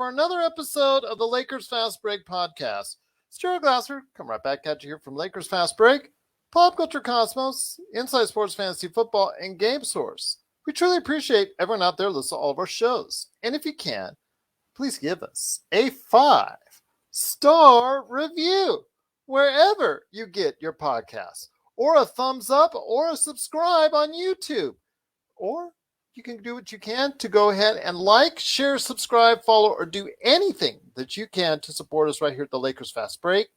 for another episode of the Lakers Fast Break podcast. It's Gerald Glasser. Come right back at you here from Lakers Fast Break, Pop Culture Cosmos, Inside Sports Fantasy Football, and Game Source. We truly appreciate everyone out there listening to all of our shows. And if you can, please give us a 5-star review wherever you get your podcasts, or a thumbs up, or a subscribe on YouTube. Or you can do what you can to go ahead and like, share, subscribe, follow, or do anything that you can to support us right here at the Lakers Fast Break.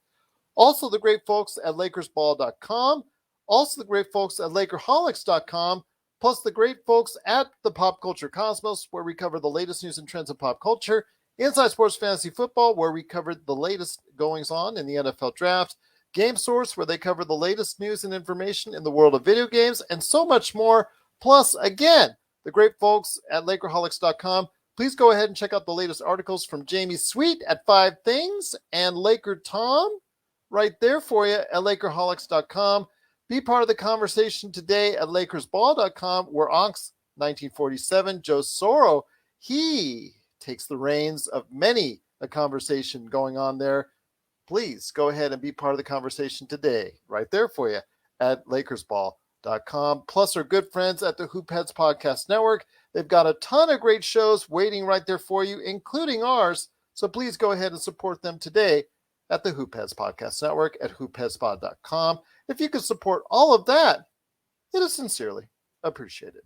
Also, the great folks at LakersBall.com. Also, the great folks at Lakerholics.com. Plus, the great folks at the Pop Culture Cosmos, where we cover the latest news and trends of pop culture. Inside Sports Fantasy Football, where we cover the latest goings-on in the NFL Draft. Game Source, where they cover the latest news and information in the world of video games, and so much more. Plus, again, the great folks at Lakerholics.com. Please go ahead and check out the latest articles from Jamie Sweet at 5 Things and LakerTom right there for you at Lakerholics.com. Be part of the conversation today at LakersBall.com, where Onks 1947, Joe Soro, he takes the reins of many a conversation going on there. Please go ahead and be part of the conversation today right there for you at LakersBall.com. Plus our good friends at the Hoopheads Podcast Network. They've got a ton of great shows waiting right there for you, including ours. So please go ahead and support them today at the Hoopheads Podcast Network at hoopheadspod.com. If you could support all of that, it is sincerely appreciated.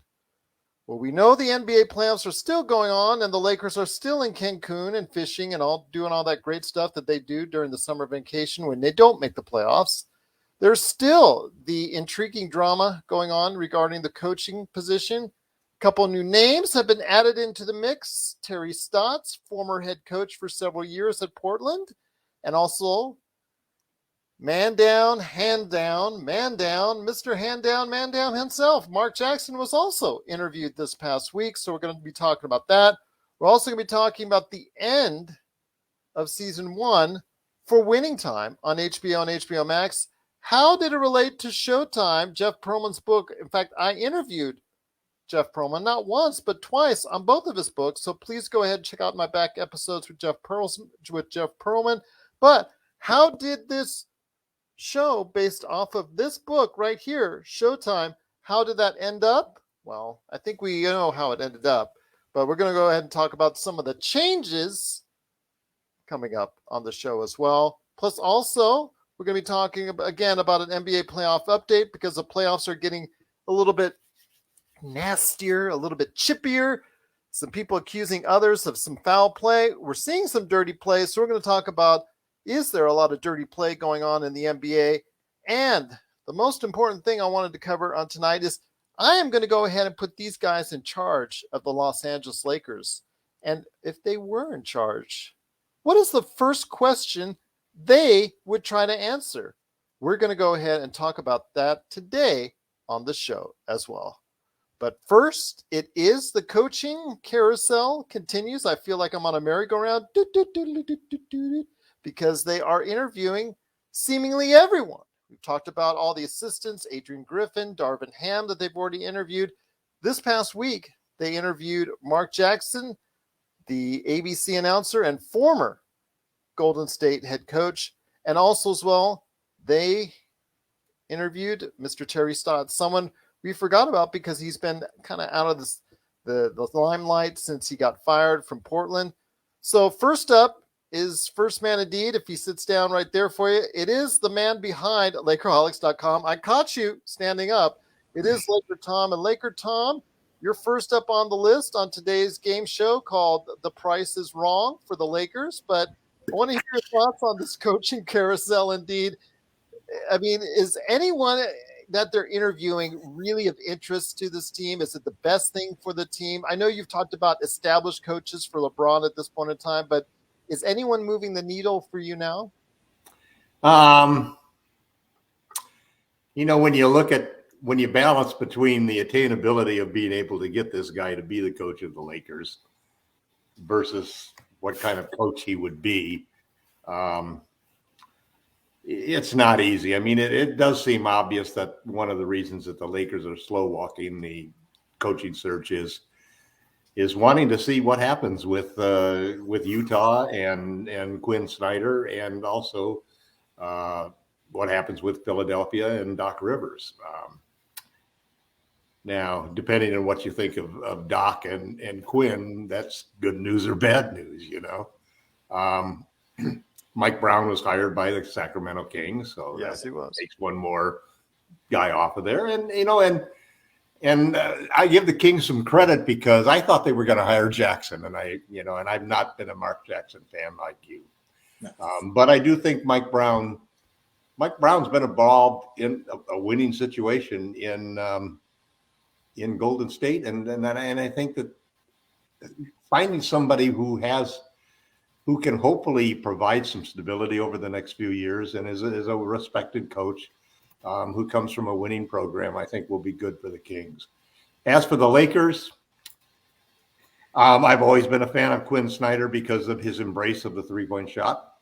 Well, we know the NBA playoffs are still going on, and the Lakers are still in Cancun and fishing and all doing all that great stuff that they do during the summer vacation when they don't make the playoffs. There's still the intriguing drama going on regarding the coaching position. A couple new names have been added into the mix. Terry Stotts, former head coach for several years at Portland, and also man down, Mr. Hand down, man down himself. Mark Jackson was also interviewed this past week, so we're going to be talking about that. We're also going to be talking about the end of season 1 for Winning Time on HBO and HBO Max. How did it relate to Showtime, Jeff Pearlman's book? In fact, I interviewed Jeff Pearlman not once, but twice on both of his books. So please go ahead and check out my back episodes with Jeff Pearlman. But how did this show, based off of this book right here, Showtime, how did that end up? Well, I think we know how it ended up, but we're going to go ahead and talk about some of the changes coming up on the show as well. Plus, also, we're going to be talking again about an NBA playoff update, because the playoffs are getting a little bit nastier, a little bit chippier. Some people accusing others of some foul play. We're seeing some dirty play. So we're going to talk about, is there a lot of dirty play going on in the NBA? And the most important thing I wanted to cover on tonight is I am going to go ahead and put these guys in charge of the Los Angeles Lakers. And if they were in charge, what is the first question they would try to answer? We're going to go ahead and talk about that today on the show as well. But first, it is the coaching carousel continues. I feel like I'm on a merry-go-round because they are interviewing seemingly everyone. We've talked about all the assistants, Adrian Griffin, Darvin Ham, that they've already interviewed. This past week, they interviewed Mark Jackson, the ABC announcer and former Golden State head coach, and also as well, they interviewed Mr. Terry Stotts, someone we forgot about because he's been kind of out of the limelight since he got fired from Portland. So first up is First Man Indeed. If he sits down right there for you, it is the man behind Lakerholics.com. I caught you standing up. It is LakerTom. And LakerTom, you're first up on the list on today's game show called The Price is Wrong for the Lakers. But I want to hear your thoughts on this coaching carousel indeed. I mean, is anyone that they're interviewing really of interest to this team? Is it the best thing for the team? I know you've talked about established coaches for LeBron at this point in time, but is anyone moving the needle for you now? When you balance between the attainability of being able to get this guy to be the coach of the Lakers versus what kind of coach he would be, it's not easy. I mean, it does seem obvious that one of the reasons that the Lakers are slow walking the coaching search is wanting to see what happens with Utah and Quinn Snyder, and also what happens with Philadelphia and Doc Rivers. Now, depending on what you think of Doc and Quinn, that's good news or bad news, you know. Mike Brown was hired by the Sacramento Kings, so yes, he was. Takes one more guy off of there, and you know, and I give the Kings some credit because I thought they were going to hire Jackson, and I've not been a Mark Jackson fan like you, but I do think Mike Brown's been involved in a winning situation in Golden State, and I think that finding somebody who can hopefully provide some stability over the next few years and is a respected coach who comes from a winning program, I think will be good for the Kings. As for the Lakers, I've always been a fan of Quinn Snyder because of his embrace of the three-point shot.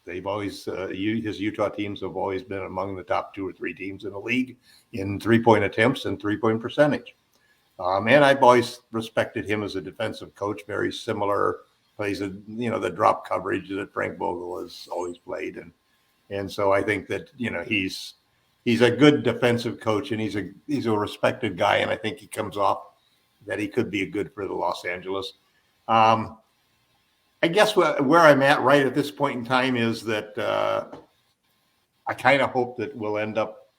They've always his Utah teams have always been among the top 2 or 3 teams in the league in three-point attempts and three-point percentage. And I've always respected him as a defensive coach, very similar, plays the drop coverage that Frank Vogel has always played, and so I think that he's a good defensive coach, and he's a respected guy, and I think he comes off that he could be good for the Los Angeles. I guess where I'm at right at this point in time is that I kind of hope that we'll end up.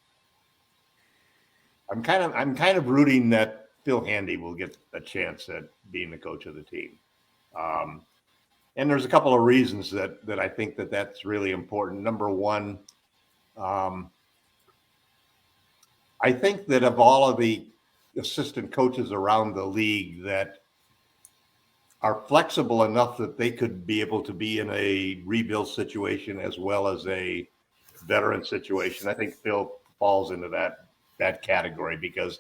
I'm kind of rooting that Phil Handy will get a chance at being the coach of the team, and there's a couple of reasons that I think that's really important. Number one, I think that of all of the assistant coaches around the league that are flexible enough that they could be able to be in a rebuild situation as well as a veteran situation, I think Phil falls into that category because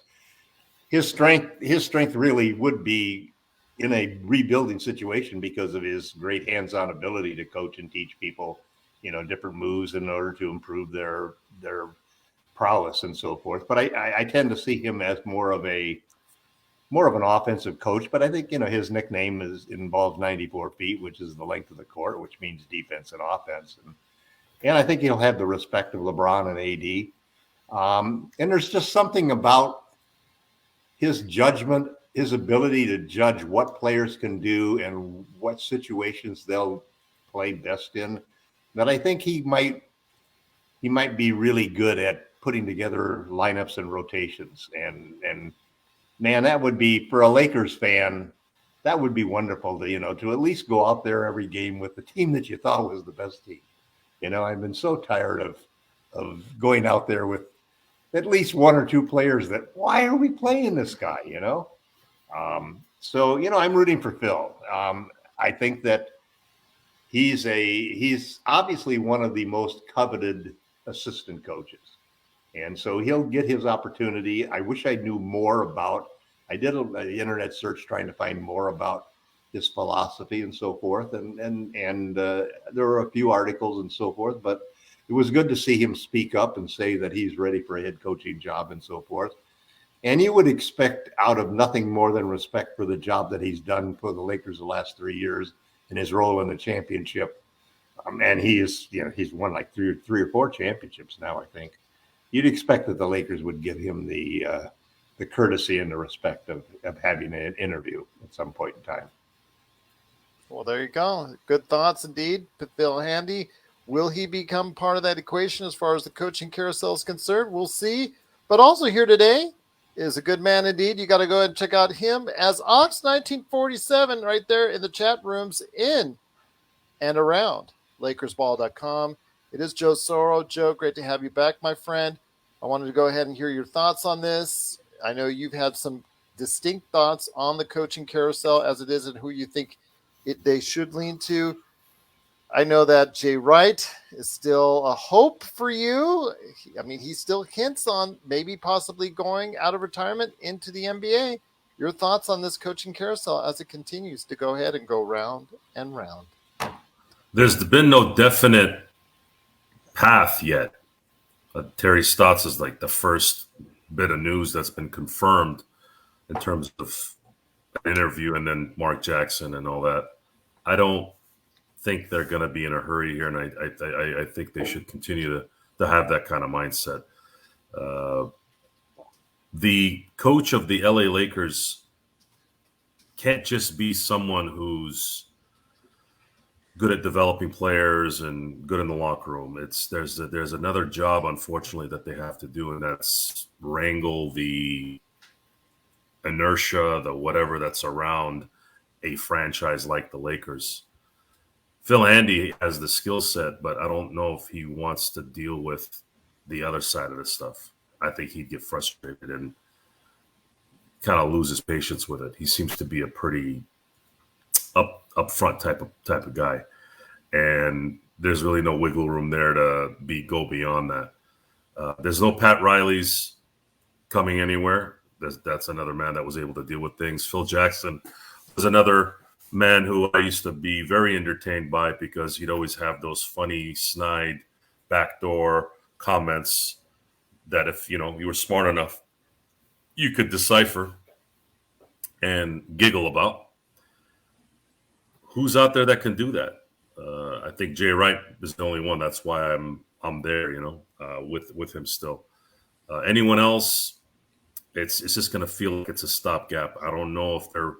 his strength really would be in a rebuilding situation because of his great hands-on ability to coach and teach people, different moves in order to improve their prowess and so forth. But I tend to see him as more of an offensive coach, but I think, his nickname involves 94 feet, which is the length of the court, which means defense and offense. And I think he'll have the respect of LeBron and AD. And there's just something about his judgment, his ability to judge what players can do and what situations they'll play best in, that I think he might be really good at putting together lineups and rotations. And man, that would be, for a Lakers fan, that would be wonderful to at least go out there every game with the team that you thought was the best team. I've been so tired of going out there with at least 1 or 2 players that, why are we playing this guy, So, I'm rooting for Phil. I think that he's obviously one of the most coveted assistant coaches. And so he'll get his opportunity. I wish I knew more about, I did an internet search trying to find more about his philosophy and so forth. And there were a few articles and so forth, but it was good to see him speak up and say that he's ready for a head coaching job and so forth. And you would expect out of nothing more than respect for the job that he's done for the Lakers the last 3 years and his role in the championship. And he's won like three or four championships now, I think. You'd expect that the Lakers would give him the courtesy and the respect of having an interview at some point in time. Well, there you go. Good thoughts indeed. Phil Handy. Will he become part of that equation as far as the coaching carousel is concerned? We'll see. But also here today is a good man indeed. You got to go ahead and check out him as Ox1947 right there in the chat rooms in and around LakersBall.com. It is Joe Soro. Joe, great to have you back, my friend. I wanted to go ahead and hear your thoughts on this. I know you've had some distinct thoughts on the coaching carousel as it is and who you think they should lean to. I know that Jay Wright is still a hope for you. I mean, he still hints on maybe possibly going out of retirement into the NBA. Your thoughts on this coaching carousel as it continues to go ahead and go round and round? There's been no definite path yet. Terry Stotts is like the first bit of news that's been confirmed in terms of an interview and then Mark Jackson and all that. I don't think they're going to be in a hurry here, and I think they should continue to have that kind of mindset. The coach of the LA Lakers can't just be someone who's good at developing players and good in the locker room. There's another job, unfortunately, that they have to do, and that's wrangle the inertia, the whatever that's around a franchise like the Lakers. Phil Andy has the skill set, but I don't know if he wants to deal with the other side of the stuff. I think he'd get frustrated and kind of lose his patience with it. He seems to be a pretty upfront type of guy, and there's really no wiggle room there to go beyond that. There's no Pat Riley's coming anywhere. That's another man that was able to deal with things. Phil Jackson was another man who I used to be very entertained by because he'd always have those funny, snide, backdoor comments that if you were smart enough, you could decipher and giggle about. Who's out there that can do that? I think Jay Wright is the only one. That's why I'm there, with him still. Anyone else, it's just going to feel like it's a stopgap. I don't know if they're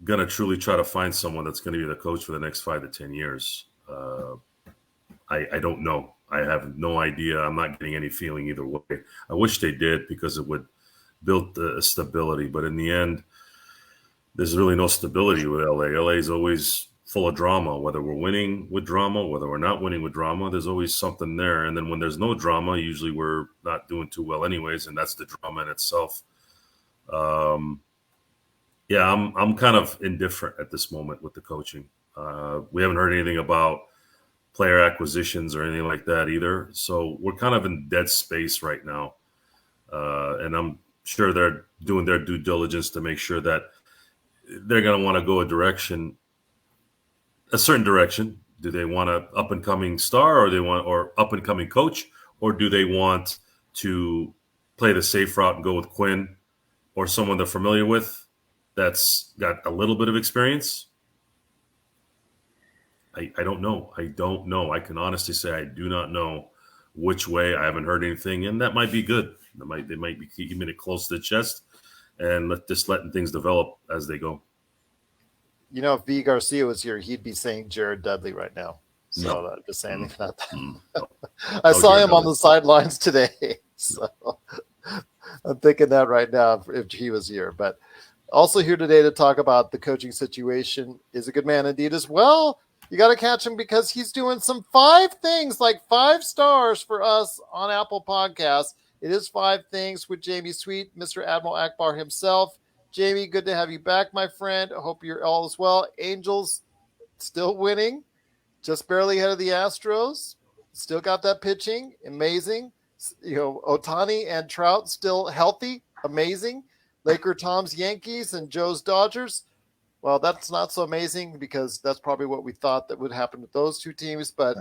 going to truly try to find someone that's going to be the coach for the next 5 to 10 years. I don't know. I have no idea. I'm not getting any feeling either way. I wish they did because it would build the stability. But in the end, there's really no stability with LA. LA is always full of drama, whether we're winning with drama, whether we're not winning with drama, there's always something there. And then when there's no drama, usually we're not doing too well anyways, and that's the drama in itself. I'm kind of indifferent at this moment with the coaching. We haven't heard anything about player acquisitions or anything like that either. So we're kind of in dead space right now. And I'm sure they're doing their due diligence to make sure that they're going to want to go a certain direction. Do they want an up and coming star or up and coming coach, or do they want to play the safe route and go with Quinn or someone they're familiar with that's got a little bit of experience? I don't know. I can honestly say I do not know which way. I haven't heard anything, and that might be good. They might be keeping it close to the chest and letting things develop as they go. If V. Garcia was here, he'd be saying Jared Dudley right now. So I'm just saying that. I saw him on the sidelines today. So I'm thinking that right now if he was here. But also here today to talk about the coaching situation is a good man indeed as well. You got to catch him because he's doing some 5 things, like 5 stars for us on Apple Podcasts. It is 5 things with Jamie Sweet, Mr. Admiral Akbar himself. Jamie, good to have you back, my friend. I hope you're all as well. Angels still winning, just barely ahead of the Astros. Still got that pitching, amazing. Ohtani and Trout still healthy, amazing. LakerTom's Yankees and Joe's Dodgers. Well, that's not so amazing because that's probably what we thought that would happen with those 2 teams. But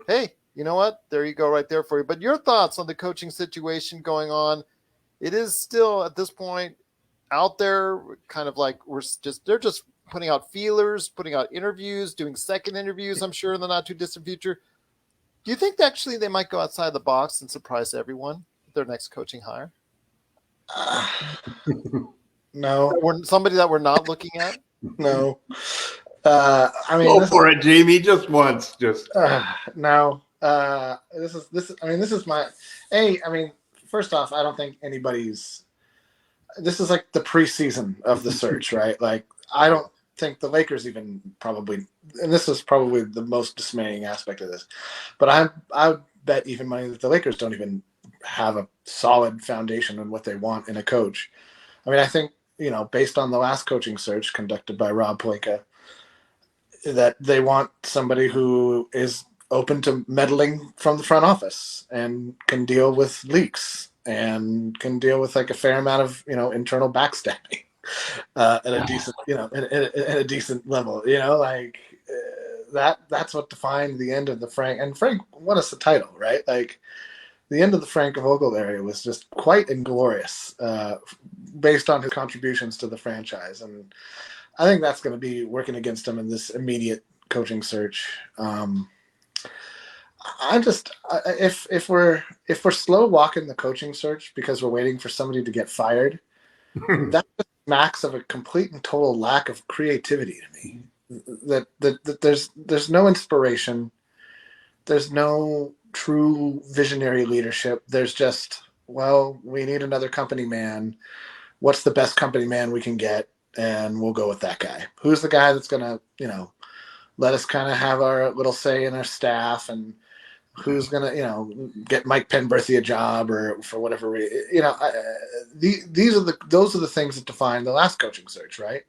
hey, you know what? There you go right there for you. But your thoughts on the coaching situation going on? It is still at this point out there, kind of like they're just putting out feelers, putting out interviews, doing second interviews, I'm sure, in the not too distant future. Do you think actually they might go outside the box and surprise everyone with their next coaching hire? No. Somebody that we're not looking at? No. Go for it, Jamie. Just once. No. This is my. First off, I don't think anybody's. This is like the preseason of the search, right? Like, I don't think the Lakers even probably, and this is probably the most dismaying aspect of this, but I would bet even money that the Lakers don't even have a solid foundation on what they want in a coach. I think, based on the last coaching search conducted by Rob Pelinka, that they want somebody who is open to meddling from the front office and can deal with leaks and can deal with like a fair amount of, internal backstabbing at a decent, at a decent level, that's what defined the end of the Frank. And Frank won us the title, right? Like, the end of the Frank Vogel area was just quite inglorious, based on his contributions to the franchise, and I think that's going to be working against him in this immediate coaching search. If we're slow walking the coaching search because we're waiting for somebody to get fired, that smacks of a complete and total lack of creativity to me. That there's no inspiration, there's no true visionary leadership. There's just, well, we need another company man. What's the best company man we can get? And we'll go with that guy. Who's the guy that's gonna, let us kind of have our little say in our staff, and who's gonna, get Mike Penberthy a job, or for whatever reason, those are the things that define the last coaching search, right?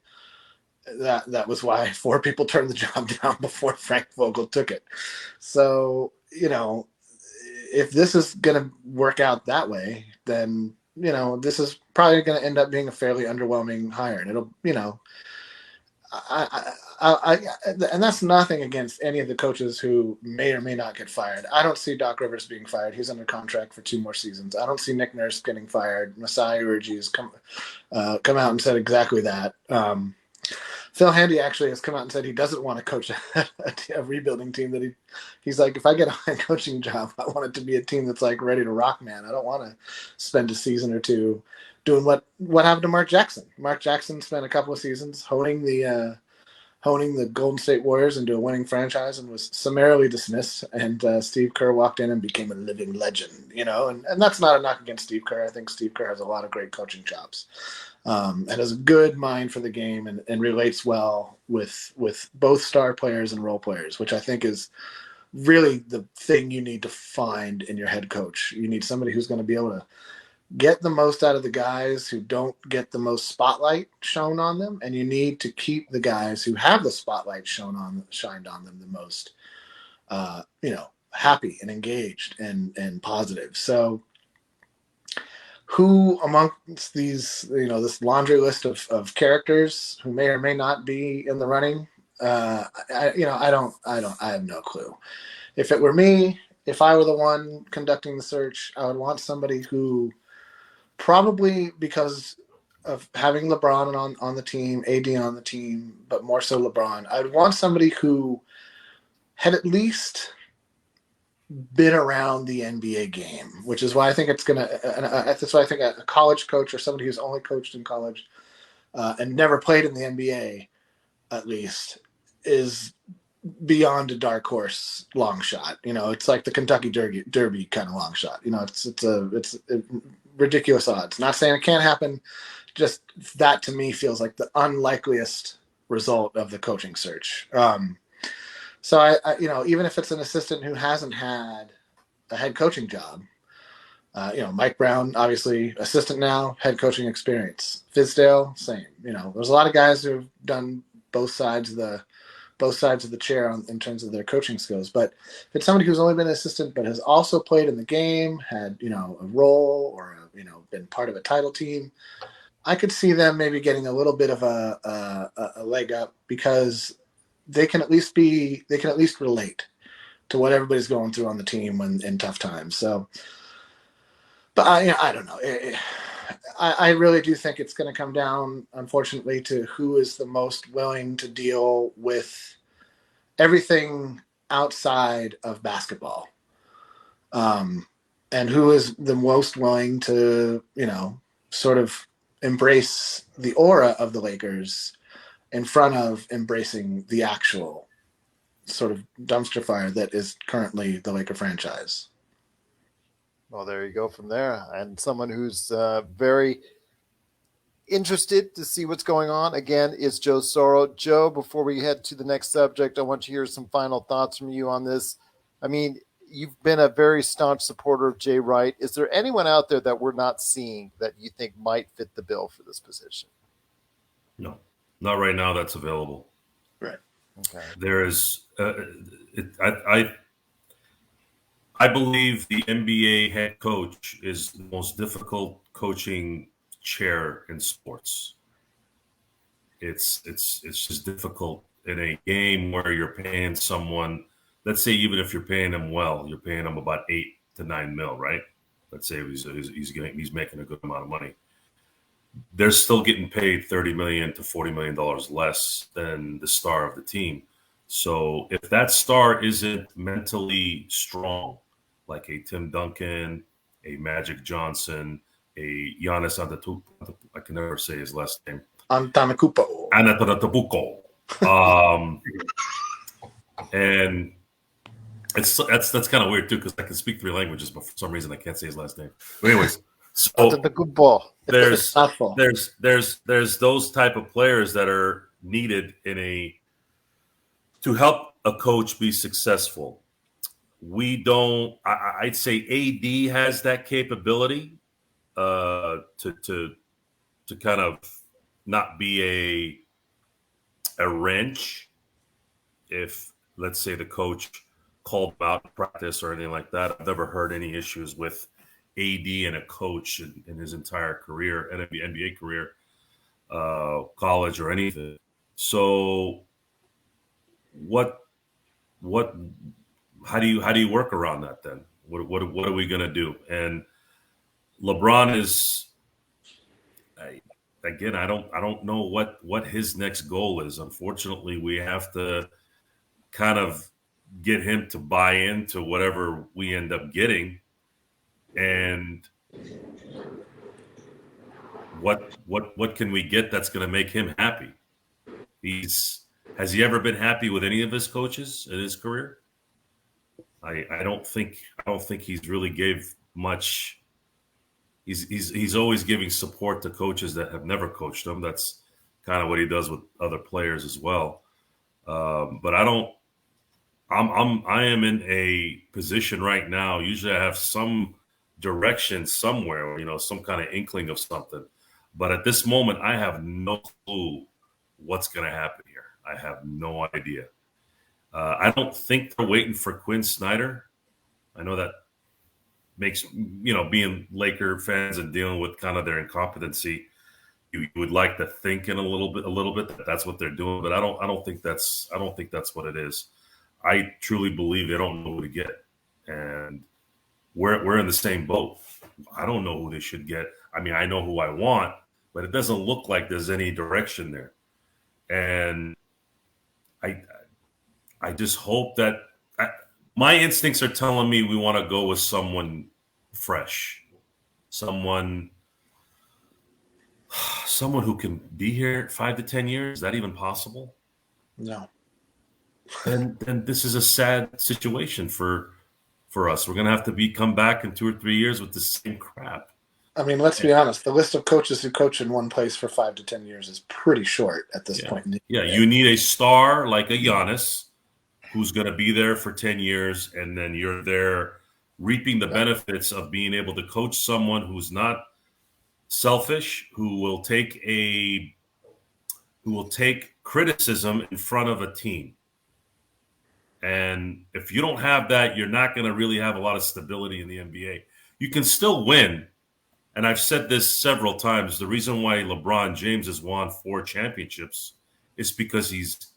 That was why 4 people turned the job down before Frank Vogel took it. So, if this is going to work out that way, then, this is probably going to end up being a fairly underwhelming hire. And it'll, and that's nothing against any of the coaches who may or may not get fired. I don't see Doc Rivers being fired. He's under contract for 2 more seasons. I don't see Nick Nurse getting fired. Masai Ujiri has come out and said exactly that. Phil Handy actually has come out and said he doesn't want to coach a rebuilding team. That he's like, if I get a head coaching job, I want it to be a team that's like ready to rock, man. I don't want to spend a season or 2 doing what happened to Mark Jackson. Mark Jackson spent a couple of seasons honing the Golden State Warriors into a winning franchise and was summarily dismissed. And Steve Kerr walked in and became a living legend, and that's not a knock against Steve Kerr. I think Steve Kerr has a lot of great coaching chops. And has a good mind for the game and relates well with both star players and role players, which I think is really the thing you need to find in your head coach. You need somebody who's going to be able to get the most out of the guys who don't get the most spotlight shown on them, and you need to keep the guys who have the spotlight shined on them the most, happy and engaged and positive. So, who amongst these, this laundry list of characters who may or may not be in the running, I have no clue. If it were me, if I were the one conducting the search, I would want somebody who, probably because of having LeBron on the team, AD on the team, but more so LeBron, I'd want somebody who had at least been around the NBA game, which is why I think that's why I think a college coach or somebody who's only coached in college and never played in the NBA, at least, is beyond a dark horse long shot. It's like the Kentucky Derby kind of long shot. It's ridiculous odds. Not saying it can't happen. Just that to me feels like the unlikeliest result of the coaching search. So I even if it's an assistant who hasn't had a head coaching job, Mike Brown, obviously assistant now, head coaching experience. Fizdale, same. There's a lot of guys who've done both sides of the chair in terms of their coaching skills. But if it's somebody who's only been an assistant but has also played in the game, had a role or been part of a title team, I could see them maybe getting a little bit of a leg up, because they can at least relate to what everybody's going through on the team when in tough times. So, but I don't know. I really do think it's going to come down, unfortunately, to who is the most willing to deal with everything outside of basketball, and who is the most willing to, sort of embrace the aura of the Lakers in front of embracing the actual sort of dumpster fire that is currently the Laker franchise. Well, there you go from there. And someone who's very interested to see what's going on, again, is Joe Soro. Joe, before we head to the next subject, I want to hear some final thoughts from you on this. I mean, you've been a very staunch supporter of Jay Wright. Is there anyone out there that we're not seeing that you think might fit the bill for this position? No, not right now that's available. Right. Okay. There is, I believe the NBA head coach is the most difficult coaching chair in sports. It's just difficult in a game where you're paying someone, let's say even if you're paying them well, you're paying them about $8 to $9 million, right? let's say he's making a good amount of money, they're still getting paid $30 million to $40 million less than the star of the team. So if that star isn't mentally strong, like a Tim Duncan, a Magic Johnson, a Giannis Antetokounmpo, I can never say his last name. Antetokounmpo. And that's kind of weird too, because I can speak 3 languages, but for some reason I can't say his last name. But anyways, so there's those type of players that are needed to help a coach be successful. We don't. I'd say AD has that capability to kind of not be a wrench if, let's say, the coach called him out in practice or anything like that. I've never heard any issues with AD and a coach in his entire career, NBA career, college or anything. So how do you work around that then? What are we going to do? And LeBron is, again, I don't know what his next goal is. Unfortunately, we have to kind of get him to buy into whatever we end up getting. And what can we get that's going to make him happy? Has he ever been happy with any of his coaches in his career? I don't think he's really gave much. He's always giving support to coaches that have never coached him. That's kind of what he does with other players as well. But I am in a position right now. Usually I have some direction somewhere, some kind of inkling of something. But at this moment, I have no clue what's going to happen here. I have no idea. I don't think they're waiting for Quinn Snyder. I know that makes, being Laker fans and dealing with kind of their incompetency, you would like to think in a little bit that that's what they're doing, but I don't think that's what it is. I truly believe they don't know who to get, and we're in the same boat. I don't know who they should get. I mean, I know who I want, but it doesn't look like there's any direction there. And I just hope that my instincts are telling me we want to go with someone fresh, someone who can be here 5 to 10 years. Is that even possible? No. And this is a sad situation for us. We're going to have to come back in 2 or 3 years with the same crap. I mean, let's be honest. The list of coaches who coach in one place for 5 to 10 years is pretty short at this point. Yeah, you need a star like a Giannis who's going to be there for 10 years, and then you're there reaping the benefits of being able to coach someone who's not selfish, who will take criticism in front of a team. And if you don't have that, you're not going to really have a lot of stability in the NBA. You can still win. And I've said this several times. The reason why LeBron James has won 4 championships is because he's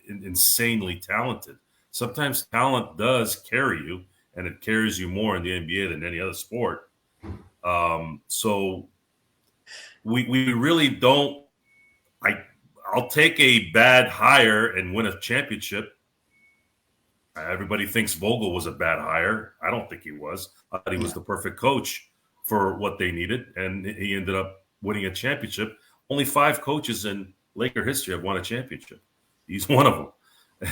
insanely talented. Sometimes talent does carry you, and it carries you more in the NBA than any other sport. So we really don't. I'll take a bad hire and win a championship. Everybody thinks Vogel was a bad hire. I don't think he was. I thought he was the perfect coach for what they needed, and he ended up winning a championship. Only 5 coaches in Laker history have won a championship. He's one of them.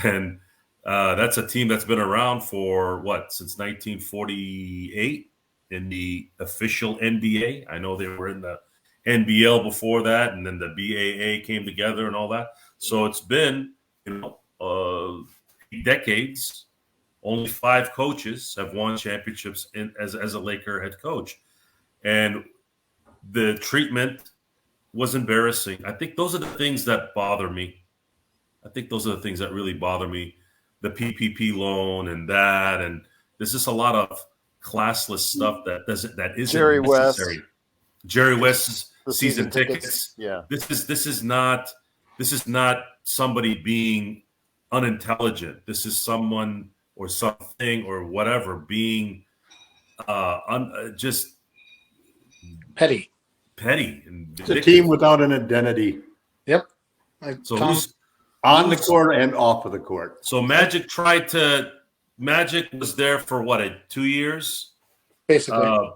And that's a team that's been around for, since 1948 in the official NBA. I know they were in the NBL before that, and then the BAA came together and all that. So it's been, decades. Only 5 coaches have won championships as a Laker head coach. And the treatment was embarrassing. I think those are the things that bother me. I think those are the things that really bother me. The PPP loan and that, and there's just a lot of classless stuff that isn't Jerry necessary. West. Jerry West's The season tickets. Yeah. This is not somebody being unintelligent. This is someone or something or whatever being just Petty. And It's a team without an identity. Yep. Like So Tom, On the court and off of the court. So Magic was there for what, 2 years? basically.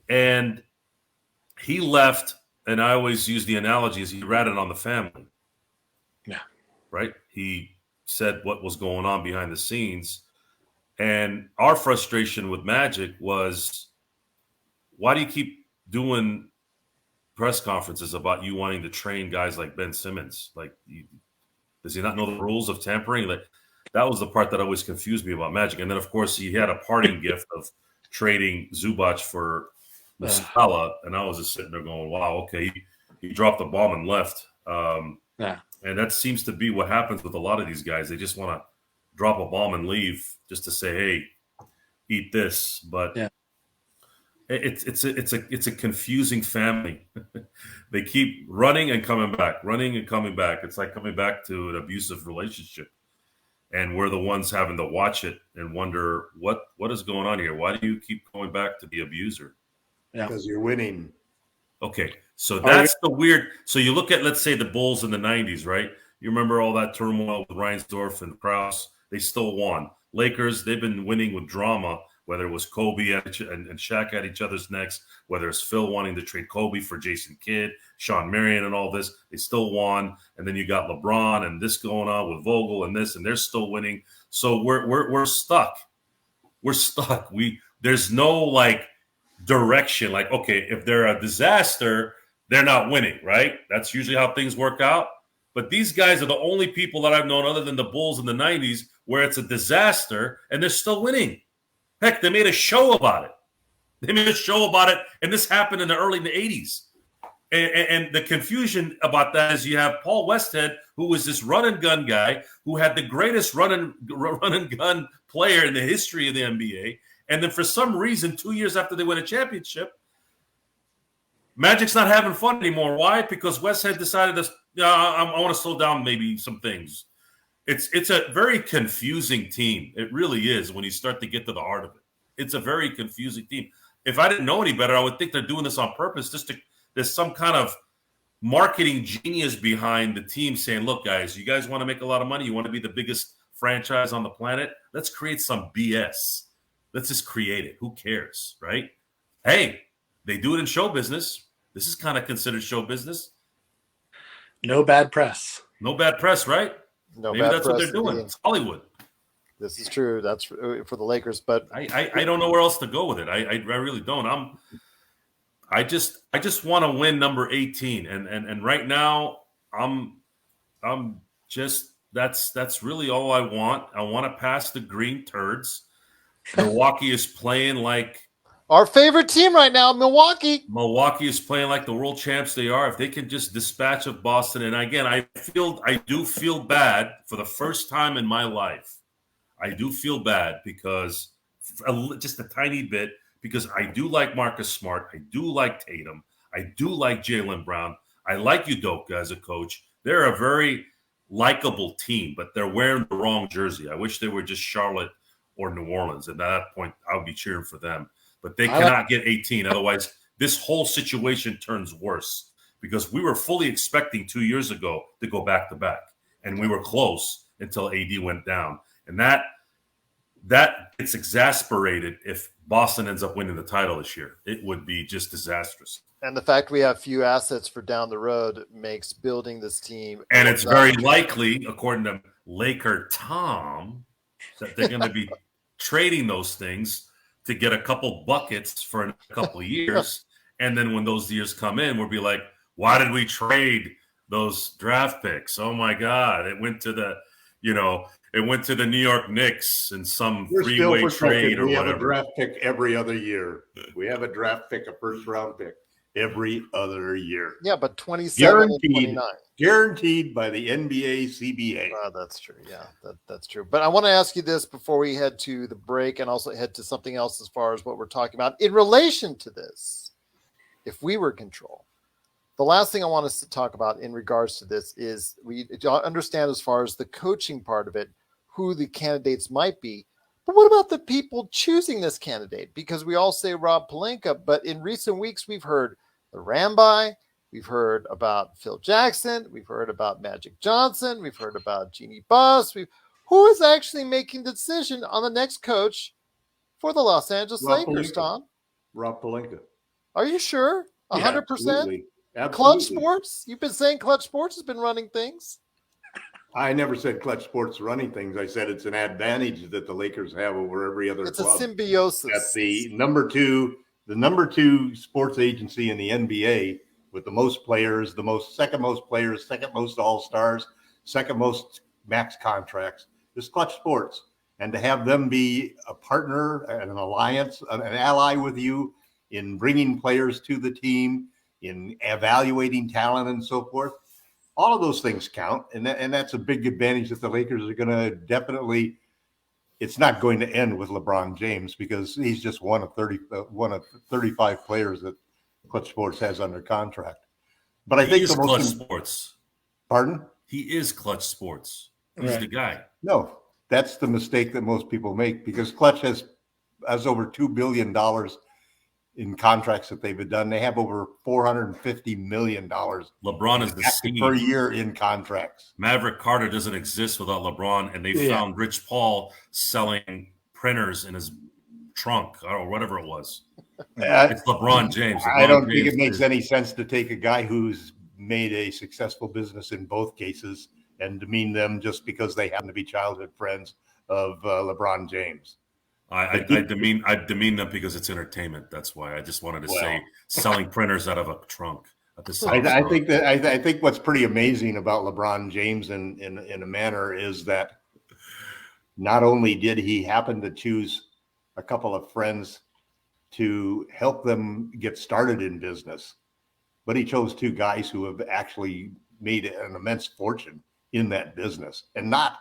And he left, and I always use the analogy is he ratted on the family. Yeah. Right? He said what was going on behind the scenes. And our frustration with Magic was, why do you keep doing press conferences about you wanting to train guys like Ben Simmons? Like, does he not know the rules of tampering? Like, that was the part that always confused me about Magic. And then, of course, he had a parting gift of trading Zubac for Muscala, and I was just sitting there going, wow, okay, he dropped the bomb and left. And that seems to be what happens with a lot of these guys. They just want to drop a bomb and leave just to say, hey, eat this. But it's a confusing family. They keep running and coming back. It's like coming back to an abusive relationship. And we're the ones having to watch it and wonder what is going on here. Why do you keep going back to the abuser? Because you're winning. Okay, so that's the weird. So you look at, let's say, the Bulls in the 90s, right? You remember all that turmoil with Reinsdorf and Krause. They still won. Lakers, they've been winning with drama, whether it was Kobe and Shaq at each other's necks, whether it's Phil wanting to trade Kobe for Jason Kidd, Sean Marion and all this. They still won. And then you got LeBron and this going on with Vogel and this, and they're still winning. So we're stuck. We're stuck. There's no like direction. Like, okay, if they're a disaster, they're not winning, right? That's usually how things work out. But these guys are the only people that I've known other than the Bulls in the 90s where it's a disaster and they're still winning. Heck, they made a show about it. And this happened in the early 80s. And the confusion about that is you have Paul Westhead, who was this run-and-gun guy who had the greatest run-and-gun player in the history of the NBA. And then for some reason, 2 years after they win a championship, Magic's not having fun anymore. Why? Because Westhead decided I want to slow down maybe some things. It's a very confusing team. It really is when you start to get to the heart of it. It's a very confusing team. If I didn't know any better, I would think they're doing this on purpose. There's some kind of marketing genius behind the team saying, look, guys, you guys want to make a lot of money? You want to be the biggest franchise on the planet? Let's create some BS. Let's just create it. Who cares, right? Hey, they do it in show business. This is kind of considered show business. No bad press. No bad press, right? No, maybe that's what they're doing. It's Hollywood. This is true. That's for the Lakers, but I don't know where else to go with it. I really don't. I just want to win number 18, and right now I'm just that's really all I want. I want to pass the green turds. Milwaukee is playing like our favorite team right now, Milwaukee. Milwaukee is playing like the world champs they are. If they can just dispatch of Boston, and again, I do feel bad for the first time in my life. I do feel bad because just a tiny bit, because I do like Marcus Smart. I do like Tatum. I do like Jaylen Brown. I like Udoka as a coach. They're a very likable team, but they're wearing the wrong jersey. I wish they were just Charlotte or New Orleans. And at that point, I would be cheering for them. But they cannot get 18. Otherwise, this whole situation turns worse because we were fully expecting 2 years ago to go back-to-back. And we were close until AD went down. And that gets exasperated if Boston ends up winning the title this year. It would be just disastrous. And the fact we have few assets for down the road makes building this team. And it's very likely, according to LakerTom, that they're going to be trading those things to get a couple buckets for a couple of years. And then when those years come in, we'll be like, why did we trade those draft picks? Oh, my God. It went to the New York Knicks in some three-way trade or whatever. We have a draft pick every other year. We have a draft pick, a first-round pick every other year. Yeah, but 27 and 29. Guaranteed by the NBA CBA. That's true. Yeah, that's true. But I want to ask you this before we head to the break and also head to something else as far as what we're talking about. In relation to this, if we were in control, the last thing I want us to talk about in regards to this is we understand as far as the coaching part of it, who the candidates might be. But what about the people choosing this candidate? Because we all say Rob Pelinka, but in recent weeks we've heard the Ramby. We've heard about Phil Jackson. We've heard about Magic Johnson. We've heard about Jeannie Buss. Who is actually making the decision on the next coach for the Los Angeles Rob Lakers, Pelinka. Tom? Rob Pelinka. Are you sure? 100%? Yeah, absolutely. Clutch Absolutely. Sports? You've been saying Clutch Sports has been running things. I never said Clutch Sports running things. I said it's an advantage that the Lakers have over every other It's club. a symbiosis. That's the number two sports agency in the NBA with the most players, second most players, second most all-stars, second most max contracts is Clutch Sports. And to have them be a partner and an alliance, an ally with you in bringing players to the team, in evaluating talent and so forth, all of those things count. And that's a big advantage that the Lakers are going to definitely. It's not going to end with LeBron James because he's just one of 35 players that Clutch Sports has under contract. But I think the most Clutch Sports. Pardon? He is Clutch Sports. He's the guy. No, that's the mistake that most people make because Clutch has over $2 billion in contracts that they've done. They have over $450 million. LeBron is the seed per year in contracts. Maverick Carter doesn't exist without LeBron, and they found Rich Paul selling printers in his trunk or whatever it was. It's LeBron James. I don't think it makes any sense to take a guy who's made a successful business in both cases and demean them just because they happen to be childhood friends of LeBron James. I demean them because it's entertainment. That's why I just wanted to say selling printers out of a trunk. I think what's pretty amazing about LeBron James in a manner is that not only did he happen to choose a couple of friends to help them get started in business, but he chose two guys who have actually made an immense fortune in that business, and not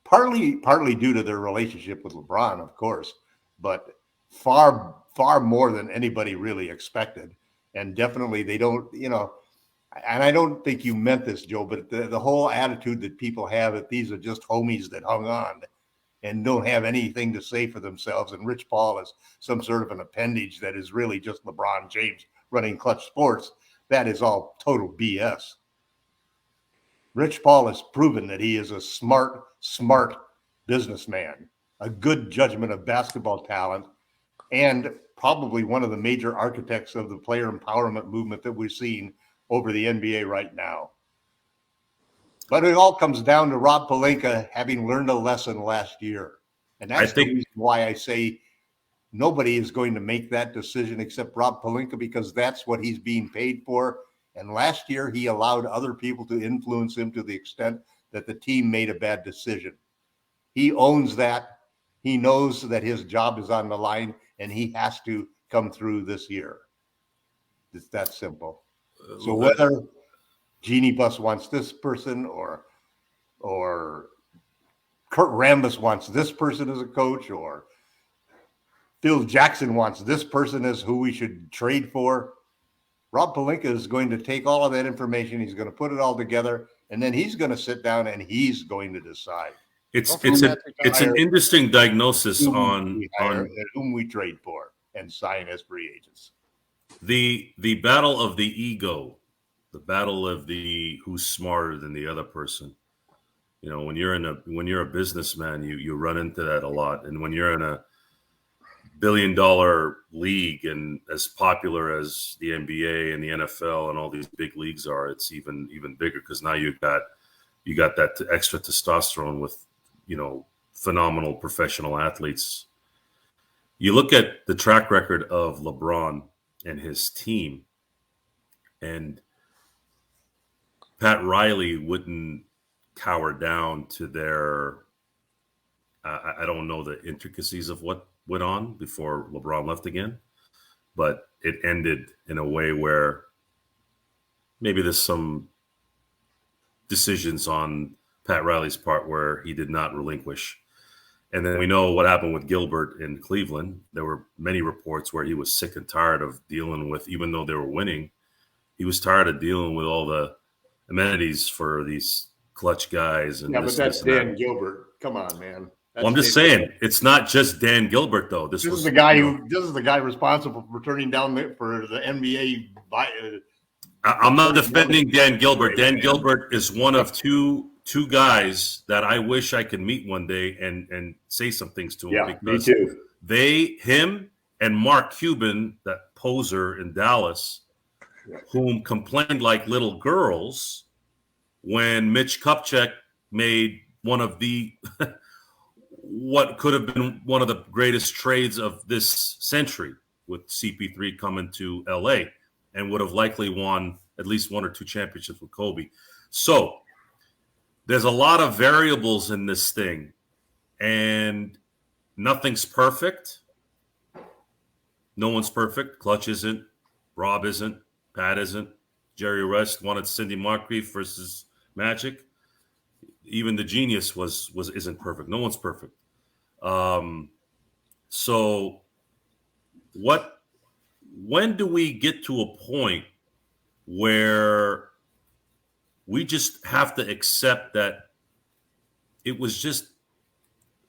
partly due to their relationship with LeBron, of course, but far more than anybody really expected. And definitely they don't, and I don't think you meant this, Joe, but the whole attitude that people have that these are just homies that hung on and don't have anything to say for themselves. And Rich Paul is some sort of an appendage that is really just LeBron James running Clutch Sports. That is all total BS. Rich Paul has proven that he is a smart businessman, a good judgment of basketball talent, and probably one of the major architects of the player empowerment movement that we're seeing over the NBA right now. But it all comes down to Rob Pelinka having learned a lesson last year. And that's the reason why I say nobody is going to make that decision except Rob Pelinka, because that's what he's being paid for. And last year, he allowed other people to influence him to the extent that the team made a bad decision. He owns that. He knows that his job is on the line, and he has to come through this year. It's that simple. So whether Jeannie Buss wants this person or Kurt Rambis wants this person as a coach, or Phil Jackson wants this person as who we should trade for, Rob Pelinka is going to take all of that information. He's going to put it all together, and then he's going to sit down and he's going to decide. It's an interesting diagnosis on whom we trade for and sign as free agents. The battle of the ego, the battle of the who's smarter than the other person. When you're a businessman, you run into that a lot, and when you're in a billion-dollar league and as popular as the NBA and the NFL and all these big leagues are, it's even bigger because now you got that extra testosterone with phenomenal professional athletes. You look at the track record of LeBron and his team, and Pat Riley wouldn't cower down to their I don't know the intricacies of what went on before LeBron left again, but it ended in a way where maybe there's some decisions on Pat Riley's part where he did not relinquish. And then we know what happened with Gilbert in Cleveland. There were many reports where he was sick and tired of dealing with, even though they were winning, he was tired of dealing with all the amenities for these clutch guys. And but that's Dan Gilbert. Come on, man. Well, I'm just saying, it's not just Dan Gilbert though. This is the guy responsible for turning down for the NBA. I'm not defending Dan Gilbert. Dan Gilbert is one of two guys that I wish I could meet one day and say some things to him. Yeah, because me too. him and Mark Cuban, that poser in Dallas, whom complained like little girls when Mitch Kupchak made one of the what could have been one of the greatest trades of this century, with CP3 coming to LA, and would have likely won at least one or two championships with Kobe. So there's a lot of variables in this thing, and nothing's perfect. No one's perfect. Clutch isn't. Rob isn't. Pat isn't. Jerry West wanted Cindy Moncrief versus Magic. Even the genius isn't perfect. No one's perfect. So when do we get to a point where we just have to accept that it was just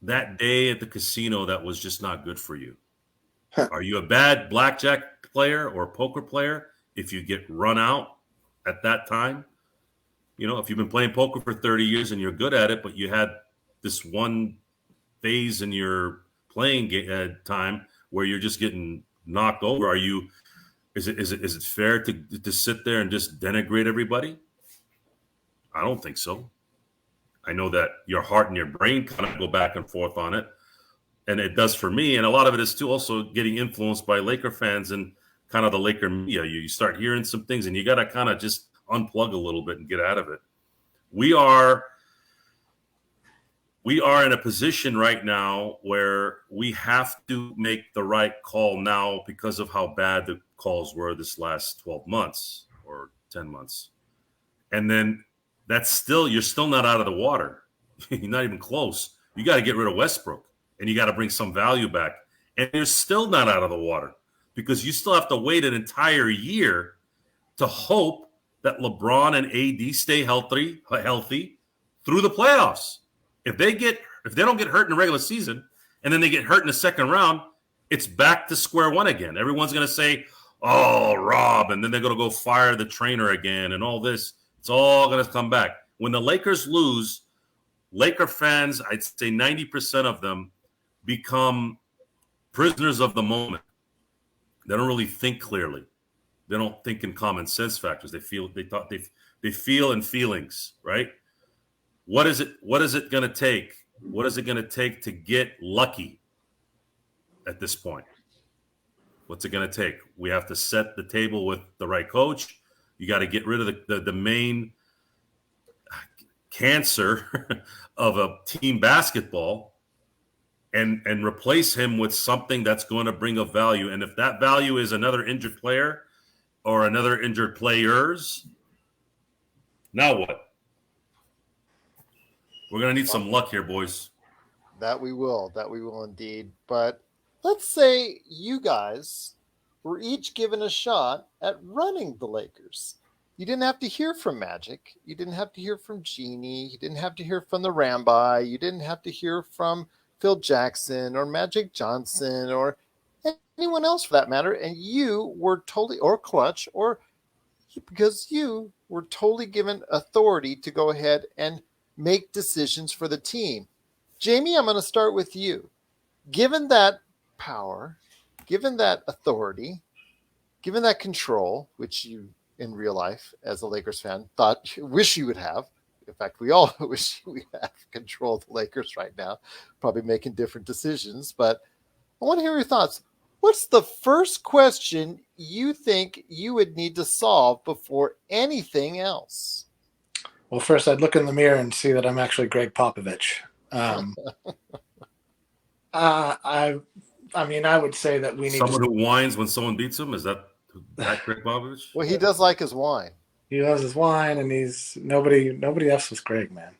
that day at the casino that was just not good for you? Are you a bad blackjack player or poker player if you get run out at that time? You know, if you've been playing poker for 30 years and you're good at it, but you had this one phase in your playing time where you're just getting knocked over, is it fair to sit there and just denigrate everybody? I don't think so. I know that your heart and your brain kind of go back and forth on it, and it does for me. And a lot of it is too also getting influenced by Laker fans and kind of the Laker media. You start hearing some things, and you got to kind of just unplug a little bit and get out of it. We are in a position right now where we have to make the right call now because of how bad the calls were this last 12 months or 10 months. And then you're still not out of the water. You're not even close. You got to get rid of Westbrook, and you got to bring some value back. And you're still not out of the water because you still have to wait an entire year to hope that LeBron and AD stay healthy through the playoffs. If they don't get hurt in the regular season and then they get hurt in the second round, it's back to square one again. Everyone's going to say, "Oh, Rob," and then they're going to go fire the trainer again and all this. It's all going to come back. When the Lakers lose, Laker fans, I'd say 90% of them become prisoners of the moment. They don't really think clearly. They don't think in common sense factors. They feel in feelings, right? What is it going to take? What is it going to take to get lucky at this point? What's it going to take? We have to set the table with the right coach. You got to get rid of the main cancer of a team basketball and replace him with something that's going to bring a value. And if that value is another injured player or another injured players, now what? We're going to need some luck here, boys. That we will indeed. But let's say you guys were each given a shot at running the Lakers. You didn't have to hear from Magic. You didn't have to hear from Jeannie. You didn't have to hear from the Rambi. You didn't have to hear from Phil Jackson or Magic Johnson or anyone else for that matter. And you were totally, or Clutch, or because you were totally given authority to go ahead and make decisions for the team. Jamie, I'm going to start with you. Given that power, given that authority, given that control, which you in real life as a Lakers fan wish you would have. In fact, we all wish we had control of the Lakers right now, probably making different decisions. But I want to hear your thoughts. What's the first question you think you would need to solve before anything else? Well, first I'd look in the mirror and see that I'm actually Greg Popovich. I would say that we need someone who whines when someone beats him. Is that Greg Popovich? Well, he does like his wine. He loves his wine, and he's nobody else was Greg, man.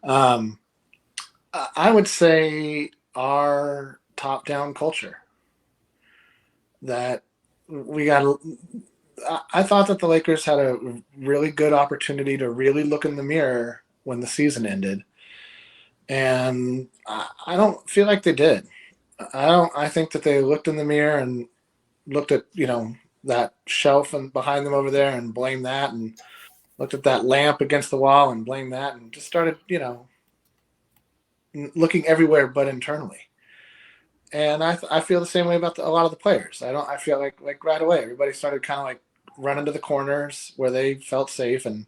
I would say our top-down culture. That we got. I thought that the Lakers had a really good opportunity to really look in the mirror when the season ended And I don't feel like they did. I think that they looked in the mirror and looked at, that shelf and behind them over there and blamed that, and looked at that lamp against the wall and blamed that, and just started, looking everywhere but internally. And I feel the same way about a lot of the players. I feel like right away everybody started kind of like running to the corners where they felt safe and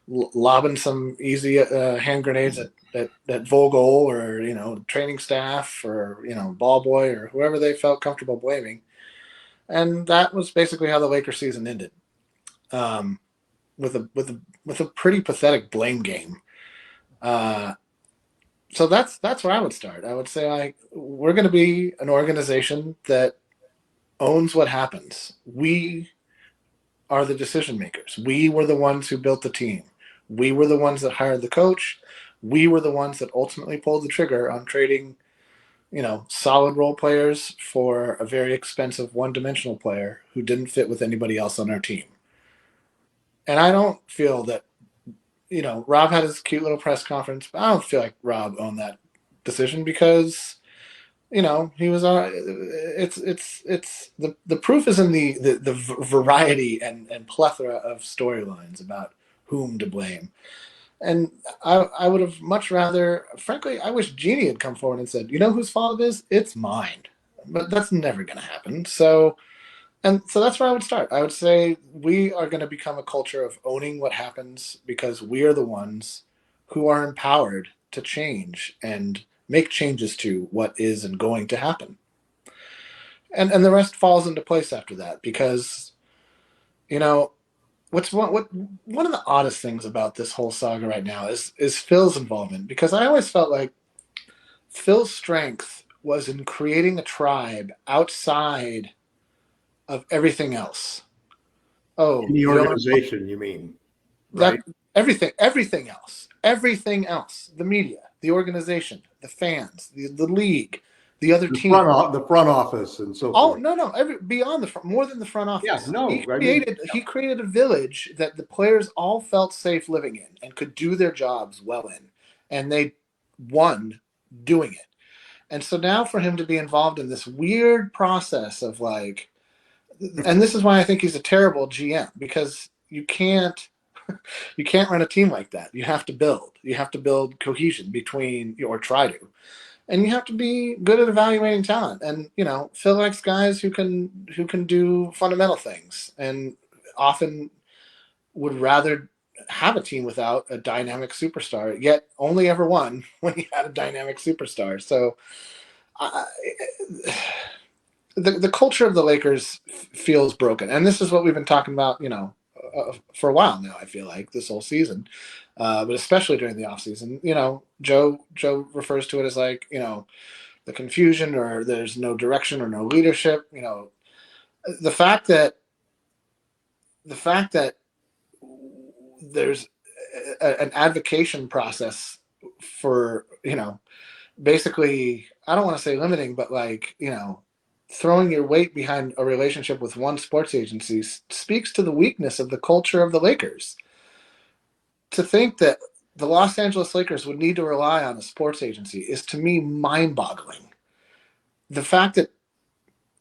lobbing some easy hand grenades at Vogel or training staff or ball boy or whoever they felt comfortable blaming. And that was basically how the Lakers season ended, with a pretty pathetic blame game. So that's where I would start. I would say, like, we're going to be an organization that owns what happens. We are the decision makers. We were the ones who built the team. We were the ones that hired the coach. We were the ones that ultimately pulled the trigger on trading, solid role players for a very expensive one-dimensional player who didn't fit with anybody else on our team. And I don't feel that, Rob had his cute little press conference, but I don't feel like Rob owned that decision because, he was it's the proof is in the variety and plethora of storylines about whom to blame. And I would have much rather, frankly, I wish Jeannie had come forward and said, whose fault it is? It's mine. But that's never going to happen. So that's where I would start. I would say we are going to become a culture of owning what happens because we are the ones who are empowered to change and make changes to what is and going to happen. And the rest falls into place after that because, what's one of the oddest things about this whole saga right now is Phil's involvement, because I always felt like Phil's strength was in creating a tribe outside of everything else. Oh, In the organization, you mean, right? That everything else, the media, the organization, the fans, the league, the other team, The front office and so Oh forth. no, beyond the front, more than the front office. Yeah, no, He created a village that the players all felt safe living in and could do their jobs well in, and they won doing it. And so now for him to be involved in this weird process of like, and this is why I think he's a terrible GM, because you can't run a team like that. You have to build cohesion between, or try to. And you have to be good at evaluating talent. And Phil likes guys who can do fundamental things, and often would rather have a team without a dynamic superstar. Yet only ever won when he had a dynamic superstar. So the culture of the Lakers feels broken, and this is what we've been talking about, for a while now. I feel like this whole season, but especially during the offseason. Joe refers to it as like, the confusion, or there's no direction or no leadership. The fact that there's an advocation process for, basically, I don't want to say limiting, but like, throwing your weight behind a relationship with one sports agency speaks to the weakness of the culture of the Lakers. To think that the Los Angeles Lakers would need to rely on a sports agency is, to me, mind-boggling. The fact that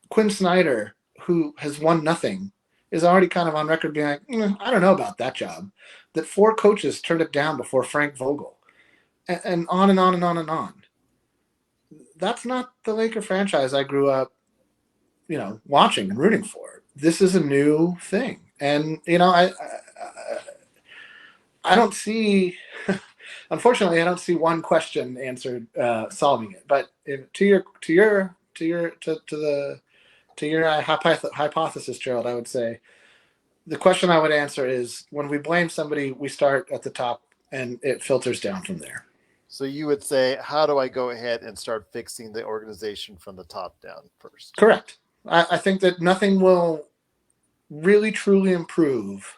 Quinn Snyder, who has won nothing, is already kind of on record being like, I don't know about that job. That 4 coaches turned it down before Frank Vogel, and on and on and on and on. That's not the Laker franchise I grew up, watching and rooting for. This is a new thing, and I don't see. Unfortunately, I don't see one question answered solving it. But to your hypothesis, Gerald, I would say the question I would answer is, when we blame somebody, we start at the top and it filters down from there. So you would say, how do I go ahead and start fixing the organization from the top down first? Correct. I think that nothing will really truly improve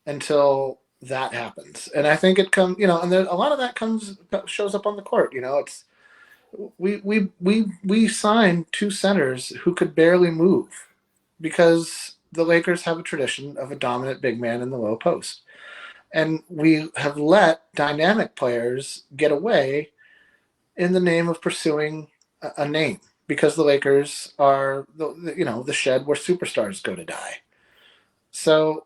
until that happens. And I think it comes, and then a lot of that shows up on the court. It's we signed 2 centers who could barely move because the Lakers have a tradition of a dominant big man in the low post. And we have let dynamic players get away in the name of pursuing a name, because the Lakers are the shed where superstars go to die. So,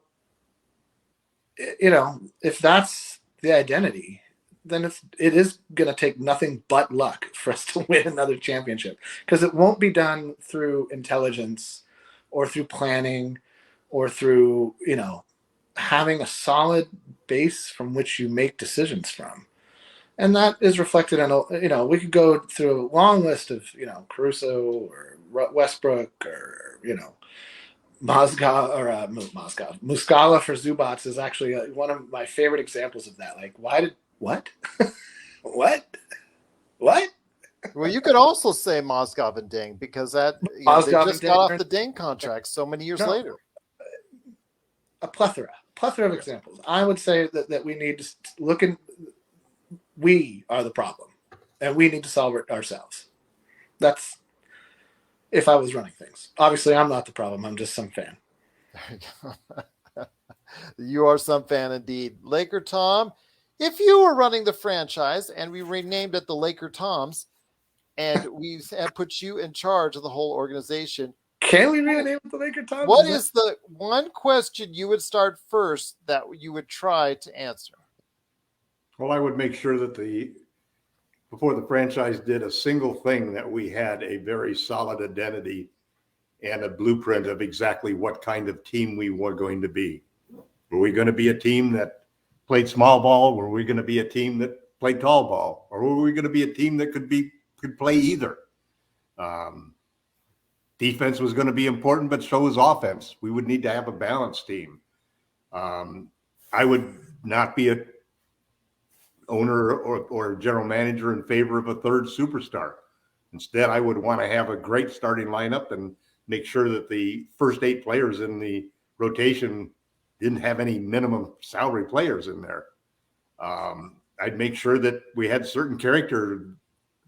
if that's the identity, then it is going to take nothing but luck for us to win another championship, because it won't be done through intelligence or through planning or through, having a solid base from which you make decisions from. And that is reflected in, we could go through a long list of, Caruso or Westbrook or, Muscala for Zubats is actually one of my favorite examples of that. Like, what? What? Well, you could also say Mozgov and Deng, because they Mozgov just and got Deng off the Deng contract so many years No. later. A plethora of examples. I would say that we need to look in. We are the problem, and we need to solve it ourselves. That's if I was running things. Obviously, I'm not the problem. I'm just some fan. There you go. You are some fan indeed. Laker Tom, if you were running the franchise and we renamed it the Laker Toms, and we have put you in charge of the whole organization, can we rename it the LakerTom? What is the one question you would start first that you would try to answer? Well, I would make sure that before the franchise did a single thing, that we had a very solid identity and a blueprint of exactly what kind of team we were going to be. Were we going to be a team that played small ball? Were we going to be a team that played tall ball? Or were we going to be a team that could play either? Defense was going to be important, but so was offense. We would need to have a balanced team. I would not be a owner or general manager in favor of a third superstar. Instead, I would want to have a great starting lineup and make sure that the first 8 players in the rotation didn't have any minimum salary players in there. I'd make sure that we had certain character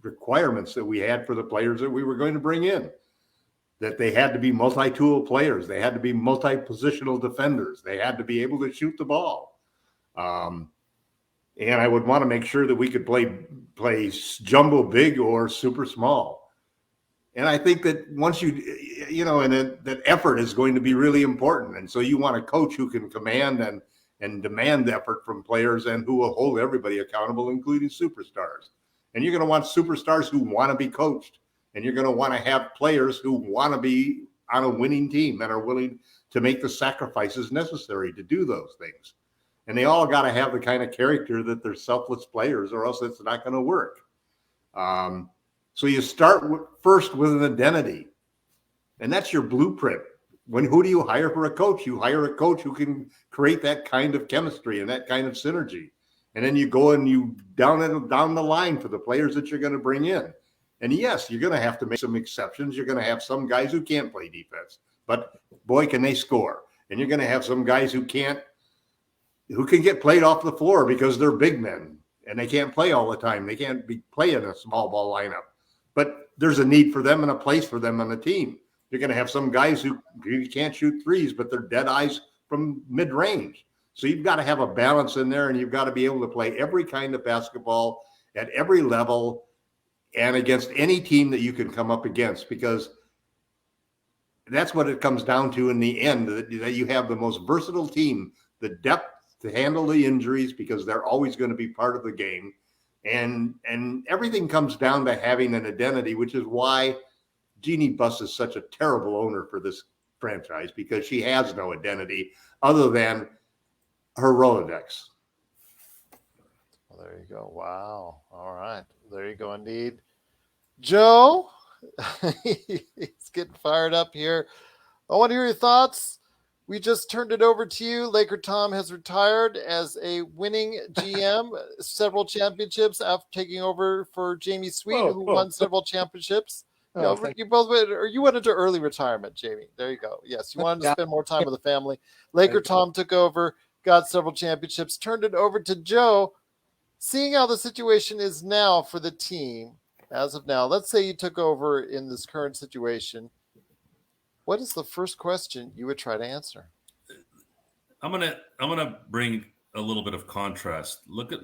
requirements that we had for the players that we were going to bring in, that they had to be multi-tool players. They had to be multi-positional defenders. They had to be able to shoot the ball. And I would want to make sure that we could play jumbo big or super small. And I think that once and that effort is going to be really important. And so you want a coach who can command and demand effort from players and who will hold everybody accountable, including superstars. And you're going to want superstars who want to be coached. And you're going to want to have players who want to be on a winning team and are willing to make the sacrifices necessary to do those things. And they all got to have the kind of character that they're selfless players, or else it's not going to work. So you start first with an identity, and that's your blueprint. Who do you hire for a coach? You hire a coach who can create that kind of chemistry and that kind of synergy. And then you go and you down the line for the players that you're going to bring in. And yes, you're going to have to make some exceptions. You're going to have some guys who can't play defense, but boy, can they score. And you're going to have some guys who can get played off the floor because they're big men and they can't play all the time. They can't be playing a small ball lineup, but there's a need for them and a place for them on the team. You're going to have some guys who can't shoot threes, but they're dead eyes from mid range. So you've got to have a balance in there, and you've got to be able to play every kind of basketball at every level and against any team that you can come up against, because that's what it comes down to in the end, that you have the most versatile team, the depth to handle the injuries, because they're always going to be part of the game. And everything comes down to having an identity, which is why Jeannie Buss is such a terrible owner for this franchise, because she has no identity other than her Rolodex. Well, there you go. Wow. All right. There you go indeed. Joe, he's getting fired up here. I want to hear your thoughts. We just turned it over to you. LakerTom has retired as a winning GM, several championships after taking over for Jamie Sweet, who won several championships. You both went, or you went into early retirement, Jamie. There you go. Yes, you wanted to spend more time with the family. LakerTom took over, got several championships, turned it over to Joe. Seeing how the situation is now for the team, as of now, let's say you took over in this current situation. What is the first question you would try to answer? I'm gonna bring a little bit of contrast. Look at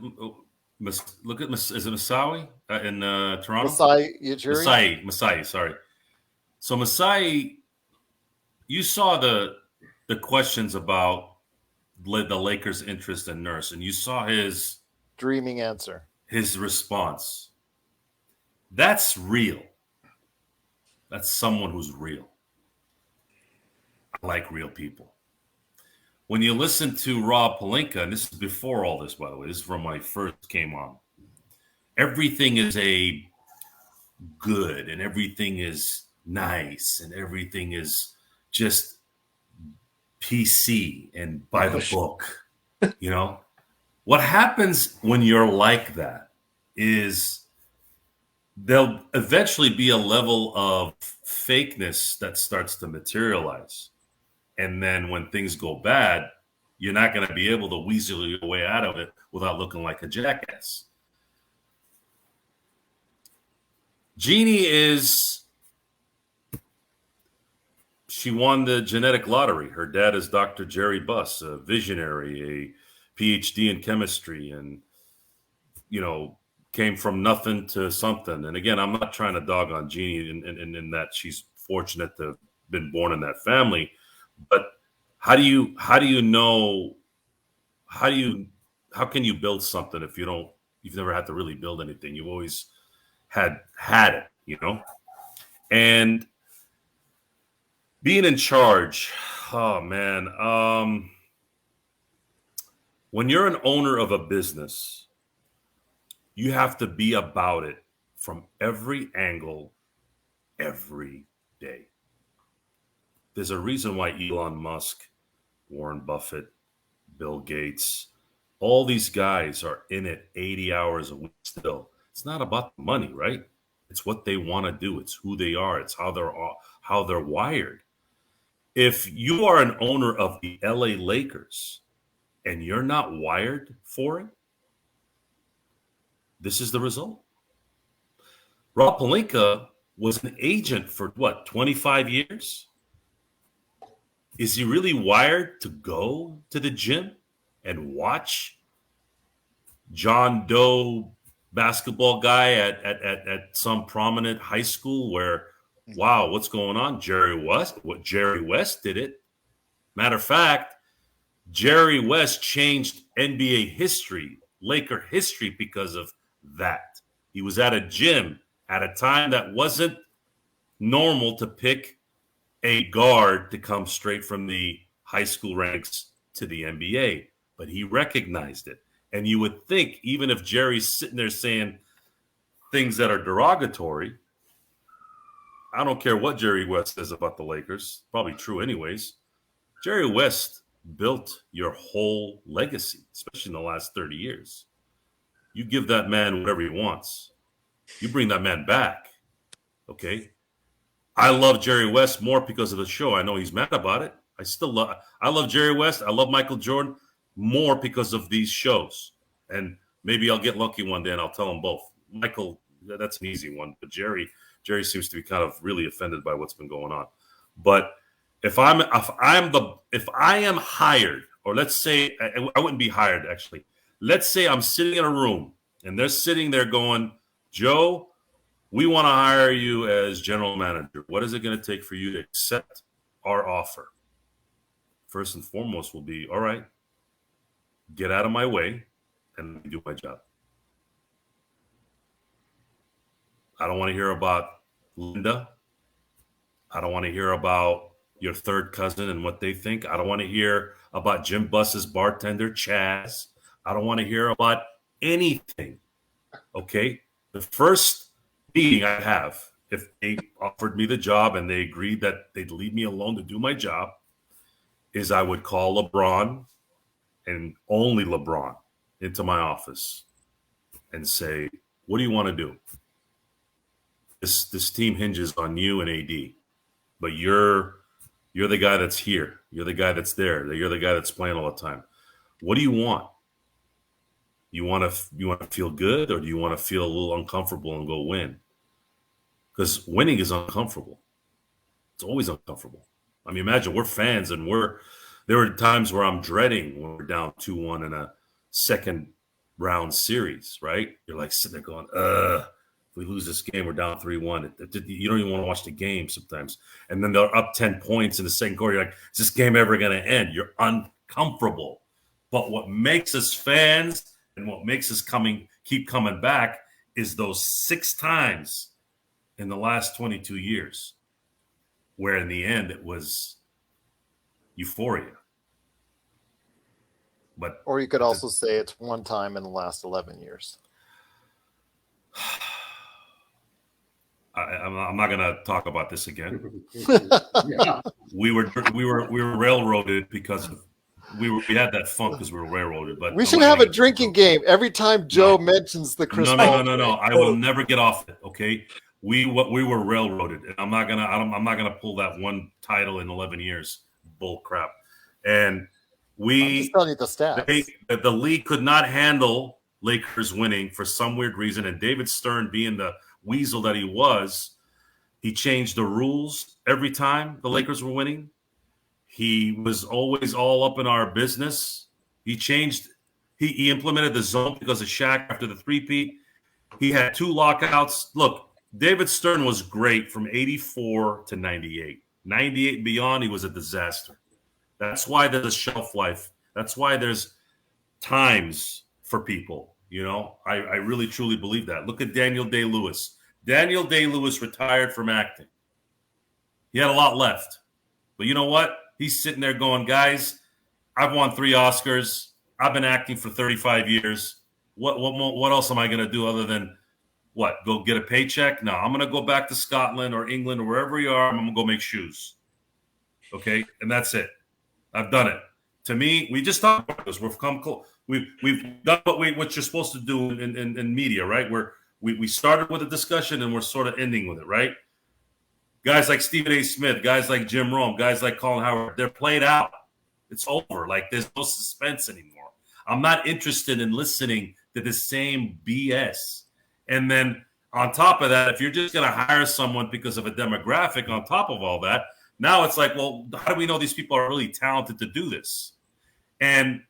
Look at is it Masai in Toronto? Masai Ujiri? Masai. Sorry. So Masai, you saw the questions about the Lakers' interest in Nurse, and you saw his Dreaming answer. His response. That's real. That's someone who's real. I like real people. When you listen to Rob Pelinka, and this is before all this, by the way, this is from when I first came on, everything is a good and everything is nice and everything is just PC and by the book. You know, what happens when you're like that is there'll eventually be a level of fakeness that starts to materialize. And then when things go bad, you're not going to be able to weasel your way out of it without looking like a jackass. Jeannie she won the genetic lottery. Her dad is Dr. Jerry Buss, a visionary, a PhD in chemistry, and, you know, came from nothing to something. And again, I'm not trying to dog on Jeannie in that she's fortunate to have been born in that family. But how can you build something if you've never had to really build anything? You've always had it, you know? And being in charge, oh man. When you're an owner of a business, you have to be about it from every angle, every day. There's a reason why Elon Musk, Warren Buffett, Bill Gates, all these guys are in it 80 hours a week still. It's not about the money, right? It's what they want to do. It's who they are. It's how they're wired. If you are an owner of the LA Lakers and you're not wired for it, this is the result. Rob Pelinka was an agent for 25 years? Is he really wired to go to the gym and watch John Doe basketball guy at some prominent high school where, wow, what's going on? Jerry West did it. Matter of fact, Jerry West changed NBA history, Laker history, because of that. He was at a gym at a time that wasn't normal to pick a guard to come straight from the high school ranks to the NBA, but he recognized it. And you would think, even if Jerry's sitting there saying things that are derogatory, I don't care what Jerry West says about the Lakers, probably true anyways. Jerry West built your whole legacy, especially in the last 30 years. You give that man whatever he wants. You bring that man back, okay? I love Jerry West more because of the show. I know he's mad about it. I love Jerry West. I love Michael Jordan more because of these shows. And maybe I'll get lucky one day and I'll tell them both. Michael, that's an easy one. But Jerry seems to be kind of really offended by what's been going on. But if I am hired, or let's say I wouldn't be hired actually. Let's say I'm sitting in a room and they're sitting there going, Joe, we want to hire you as general manager. What is it going to take for you to accept our offer? First and foremost will be, all right, get out of my way and let me do my job. I don't want to hear about Linda. I don't want to hear about your third cousin and what they think. I don't want to hear about Jim Buss's bartender, Chaz. I don't want to hear about anything. Okay? The first meeting I have, if they offered me the job and they agreed that they'd leave me alone to do my job, is I would call LeBron and only LeBron into my office and say, what do you want to do? This team hinges on you and AD, but you're the guy that's here. You're the guy that's there. You're the guy that's playing all the time. What do you want? You want to feel good, or do you want to feel a little uncomfortable and go win? Because winning is uncomfortable. It's always uncomfortable. I mean, imagine we're fans, and there were times where I'm dreading when we're down 2-1 in a second round series, right? You're like sitting there going, if we lose this game, we're down 3-1. You don't even want to watch the game sometimes. And then they're up 10 points in the second quarter. You're like, is this game ever going to end? You're uncomfortable. But what makes us fans and what makes us keep coming back is those 6 times in the last 22 years where in the end it was euphoria. Or you could also say it's one time in the last 11 years. I'm not going to talk about this again. Yeah. We were railroaded because we had that funk because we were railroaded. But we should have a drinking game every time Joe mentions the Chris Paul. No. I will never get off it. Okay, we were railroaded, and I'm not gonna pull that one title in 11 years. Bull crap. And I'm just telling you the stats. The league could not handle Lakers winning for some weird reason, and David Stern, being the weasel that he was, he changed the rules every time the Lakers were winning. He was always all up in our business. He implemented the zone because of Shaq after the three-peat. He had 2 lockouts. Look, David Stern was great from 84 to 98. 98 and beyond, he was a disaster. That's why there's a shelf life. That's why there's times for people. You know, I really, truly believe that. Look at Daniel Day-Lewis. Daniel Day-Lewis retired from acting. He had a lot left. But you know what? He's sitting there going, guys, I've won 3 Oscars. I've been acting for 35 years. What else am I going to do other than what? Go get a paycheck? No, I'm going to go back to Scotland or England or wherever you are. I'm going to go make shoes. Okay? And that's it. I've done it. To me, we just talked about this. We've come close. We've done what you're supposed to do in media, right? We started with a discussion and we're sort of ending with it, right? Guys like Stephen A. Smith, guys like Jim Rome, guys like Colin Howard, they're played out. It's over. Like, there's no suspense anymore. I'm not interested in listening to the same BS. And then on top of that, if you're just going to hire someone because of a demographic on top of all that, now it's like, well, how do we know these people are really talented to do this? And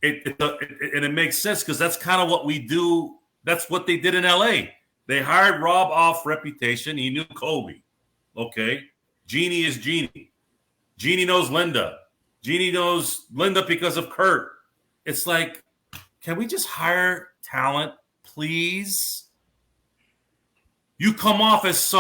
it makes sense because that's kind of what we do. That's what they did in L.A. They hired Rob off reputation. He knew Kobe. Okay. Jeannie is Jeannie. Jeannie knows Linda. Jeannie knows Linda because of Kurt. It's like, can we just hire talent, please? You come off as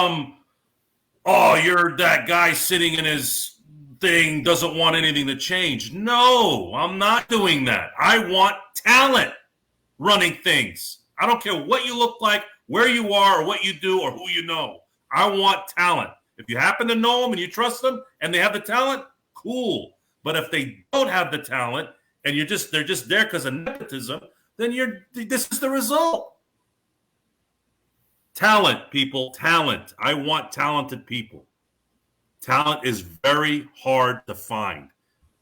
you're that guy sitting in his thing, doesn't want anything to change. No, I'm not doing that. I want talent running things. I don't care what you look like, where you are, or what you do, or who you know. I want talent. If you happen to know them and you trust them and they have the talent, cool. But if they don't have the talent and they're just there because of nepotism, then this is the result. Talent, people, talent. I want talented people. Talent is very hard to find.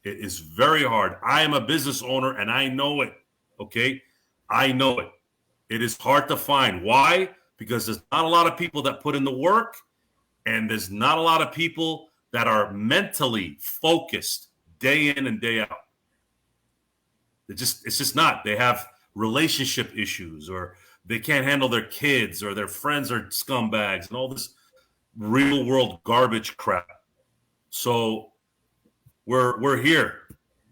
It is very hard. I am a business owner and I know it. Okay? I know it. It is hard to find. Why? Because there's not a lot of people that put in the work, and there's not a lot of people that are mentally focused day in and day out. It's just not. They have relationship issues, or they can't handle their kids, or their friends are scumbags, and all this real world garbage crap. So we're here.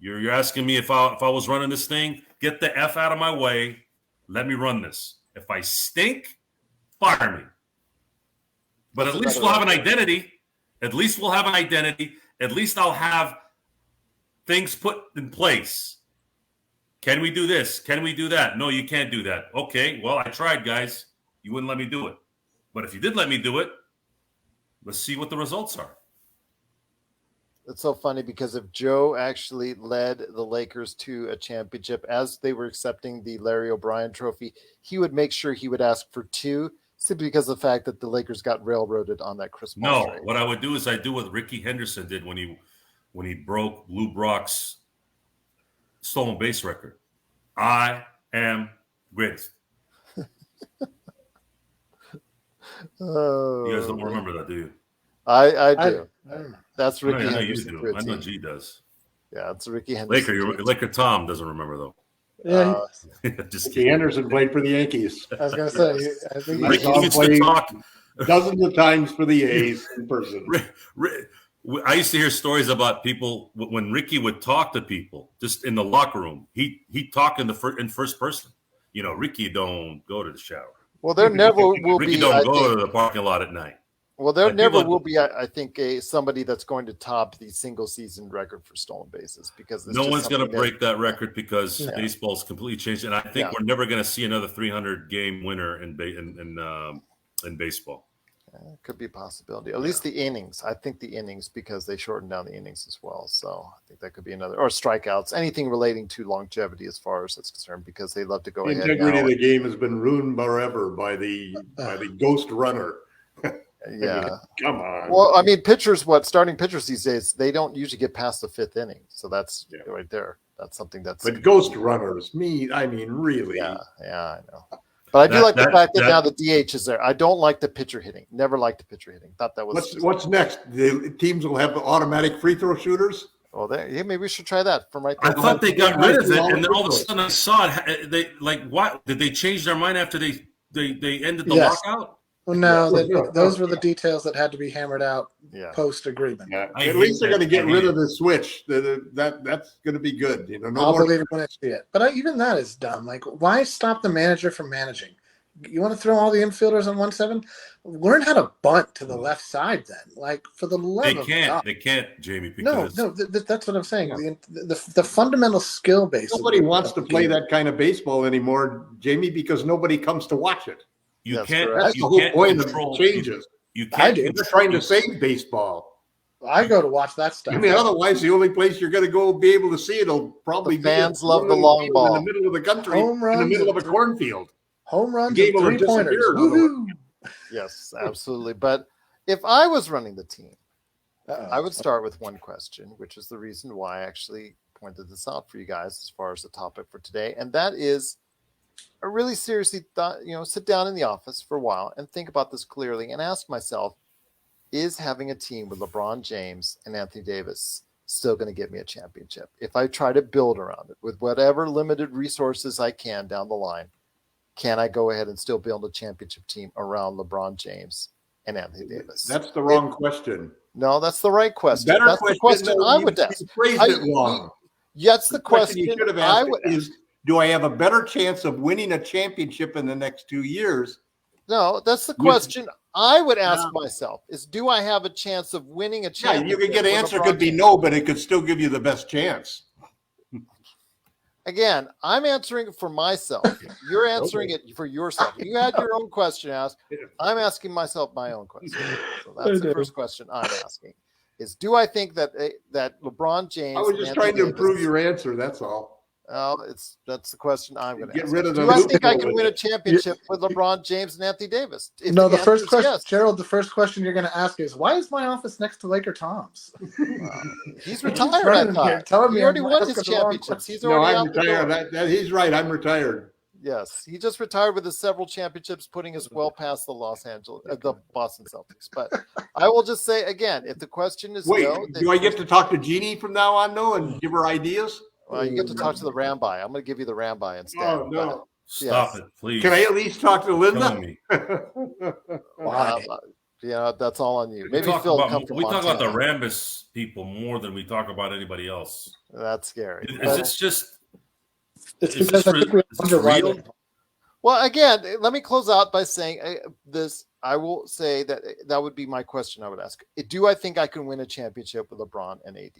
You're asking me if I was running this thing, get the F out of my way. Let me run this. If I stink, fire me. But at least we'll have an identity. At least we'll have an identity. At least I'll have things put in place. Can we do this? Can we do that? No, you can't do that. Okay, well, I tried, guys. You wouldn't let me do it. But if you did let me do it, let's see what the results are. It's so funny because if Joe actually led the Lakers to a championship as they were accepting the Larry O'Brien trophy, he would make sure he would ask for 2 simply because of the fact that the Lakers got railroaded on that Chris Paul trade. What I would do is I do what Ricky Henderson did when he broke Lou Brock's stolen base record. I am greatest. Oh, you guys don't remember that, do you? I do. That's Ricky I know Henderson. You do. I know G does. Yeah, it's Ricky Henderson. LakerTom doesn't remember, though. Yeah, Just The kidding. Anderson played for the Yankees. I was gonna say. I think I Ricky saw him used play to talk. dozens of times for the A's in person. I used to hear stories about people when Ricky would talk to people just in the locker room. He talk in first person. Ricky don't go to the shower. Well, there never will Ricky be. don't I go think. to the parking lot at night. Well, there Like, never people- will be. I think somebody that's going to top the single season record for stolen bases because it's No just one's going to something break that record because Yeah. baseball's completely changed, and I think Yeah. we're never going to see another 300 game winner in baseball. It could be a possibility. At least the innings. I think the innings because they shortened down the innings as well. So I think that could be another or strikeouts. Anything relating to longevity as far as that's concerned because they love to go The ahead. integrity now. of the game has been ruined forever by the ghost runner. Yeah. Come on. Well, I mean, starting pitchers these days, they don't usually get past the fifth inning. So that's right there. That's something that's. But ghost runners, really. Yeah, I know. But I do like the fact that now the DH is there. I don't like the pitcher hitting. Never liked the pitcher hitting. Thought that was. What's next? The teams will have automatic free throw shooters. Well, maybe we should try that from right there. I thought they got rid of it, and then all of a sudden I saw it. They what? Did they change their mind after they ended the lockout? Well, no, those were the details that had to be hammered out post agreement. Yeah. At least they're going to get rid of the switch. That's going to be good. I'll believe it when I see it. But even that is dumb. Like, why stop the manager from managing? You want to throw all the infielders on 1-7? Learn how to bunt to the left side then. Like, for the love of God. They can't, Jamie. No, that's what I'm saying. Yeah. The fundamental skill base. Nobody wants to play that kind of baseball anymore, Jamie, because nobody comes to watch it. That's the whole point of changes. You can't. They're trying to save baseball. I go to watch that stuff. I mean, otherwise, the only place you're going to go be able to see it will probably be fans love the long ball in the middle of the country, in the middle of a cornfield. Home runs and 3-pointers. Yes, absolutely. But if I was running the team, I would start with one question, which is the reason why I actually pointed this out for you guys as far as the topic for today, and that is. I really seriously thought, sit down in the office for a while and think about this clearly and ask myself, is having a team with LeBron James and Anthony Davis still going to get me a championship? If I try to build around it with whatever limited resources I can down the line, can I go ahead and still build a championship team around LeBron James and Anthony Davis? That's the wrong question. No, that's the right question. That's the question I would ask. You phrased it wrong. That's the question you should have I asked would ask. Do I have a better chance of winning a championship in the next 2 years? No, that's the question I would ask myself is, do I have a chance of winning a championship? Yeah, you could get an answer could be no, but it could still give you the best chance. Again, I'm answering it for myself. You're answering it for yourself. You had your own question asked. I'm asking myself my own question. So that's the first question I'm asking is, do I think that LeBron James... I was just trying to improve your answer, that's all. That's the question I'm going to ask. Rid of do I think I can win a championship with LeBron James and Anthony Davis? No, the first question, yes. Gerald, the first question you're going to ask is, why is my office next to LakerTom's? He's retired, I thought. He already won his championships. He's already I'm retired. He's right. I'm retired. Yes, he just retired with his several championships, putting us well past the Boston Celtics. But I will just say again, if the question is no, do I get to talk to Jeannie from now on, though, and give her ideas? Well, you get to talk to the Rambi. I'm going to give you the Rambi instead. Oh, no. Stop it, please. Can I at least talk to Linda? Why? That's all on you. Maybe Phil will come from We talk Montana. about the Rambus people more than we talk about anybody else. That's scary. Is this just... It's because I think we're underwriting. Well, again, let me close out by saying this. I will say that would be my question I would ask. Do I think I can win a championship with LeBron and AD?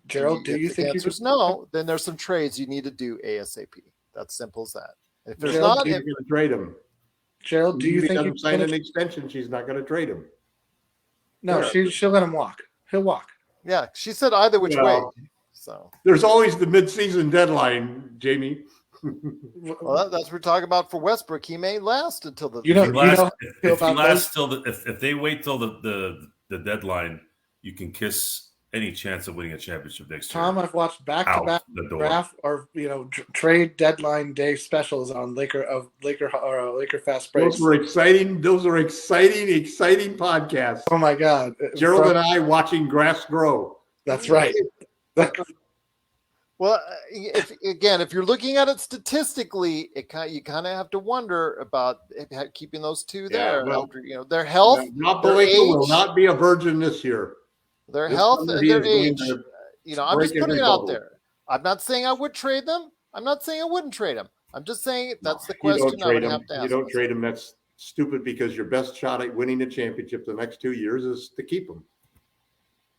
Gerald, do you think the answer is no? Then there's some trades you need to do ASAP. That's simple as that. If there's Gerald, not, you're going to trade him. Gerald, do you think he doesn't sign an extension? She's not going to trade him. No, she'll let him walk. He'll walk. Yeah, she said either which way. So there's always the mid-season deadline, Jamie. Well, that's what we're talking about for Westbrook. He may last until the if they wait till the deadline, you can kiss any chance of winning a championship next year. Tom, I've watched back-to-back draft or trade deadline day specials on Laker Fast Breaks. Those were exciting. Those are exciting podcasts. Oh my God, Gerald and I watching grass grow. That's right. Well, Well, if you're looking at it statistically, you kind of have to wonder about keeping those two there. well, After, their health, Rob their Blake will age, not be a virgin this year. their This health summer and he their is going age. to I'm just break putting every it out bubble. there. I'm not saying I would trade them. I'm not saying I wouldn't trade them. I'm just saying that's the You question don't I would trade him. have to ask. You don't myself. trade him. That's stupid because your best shot at winning the championship the next 2 years is to keep him.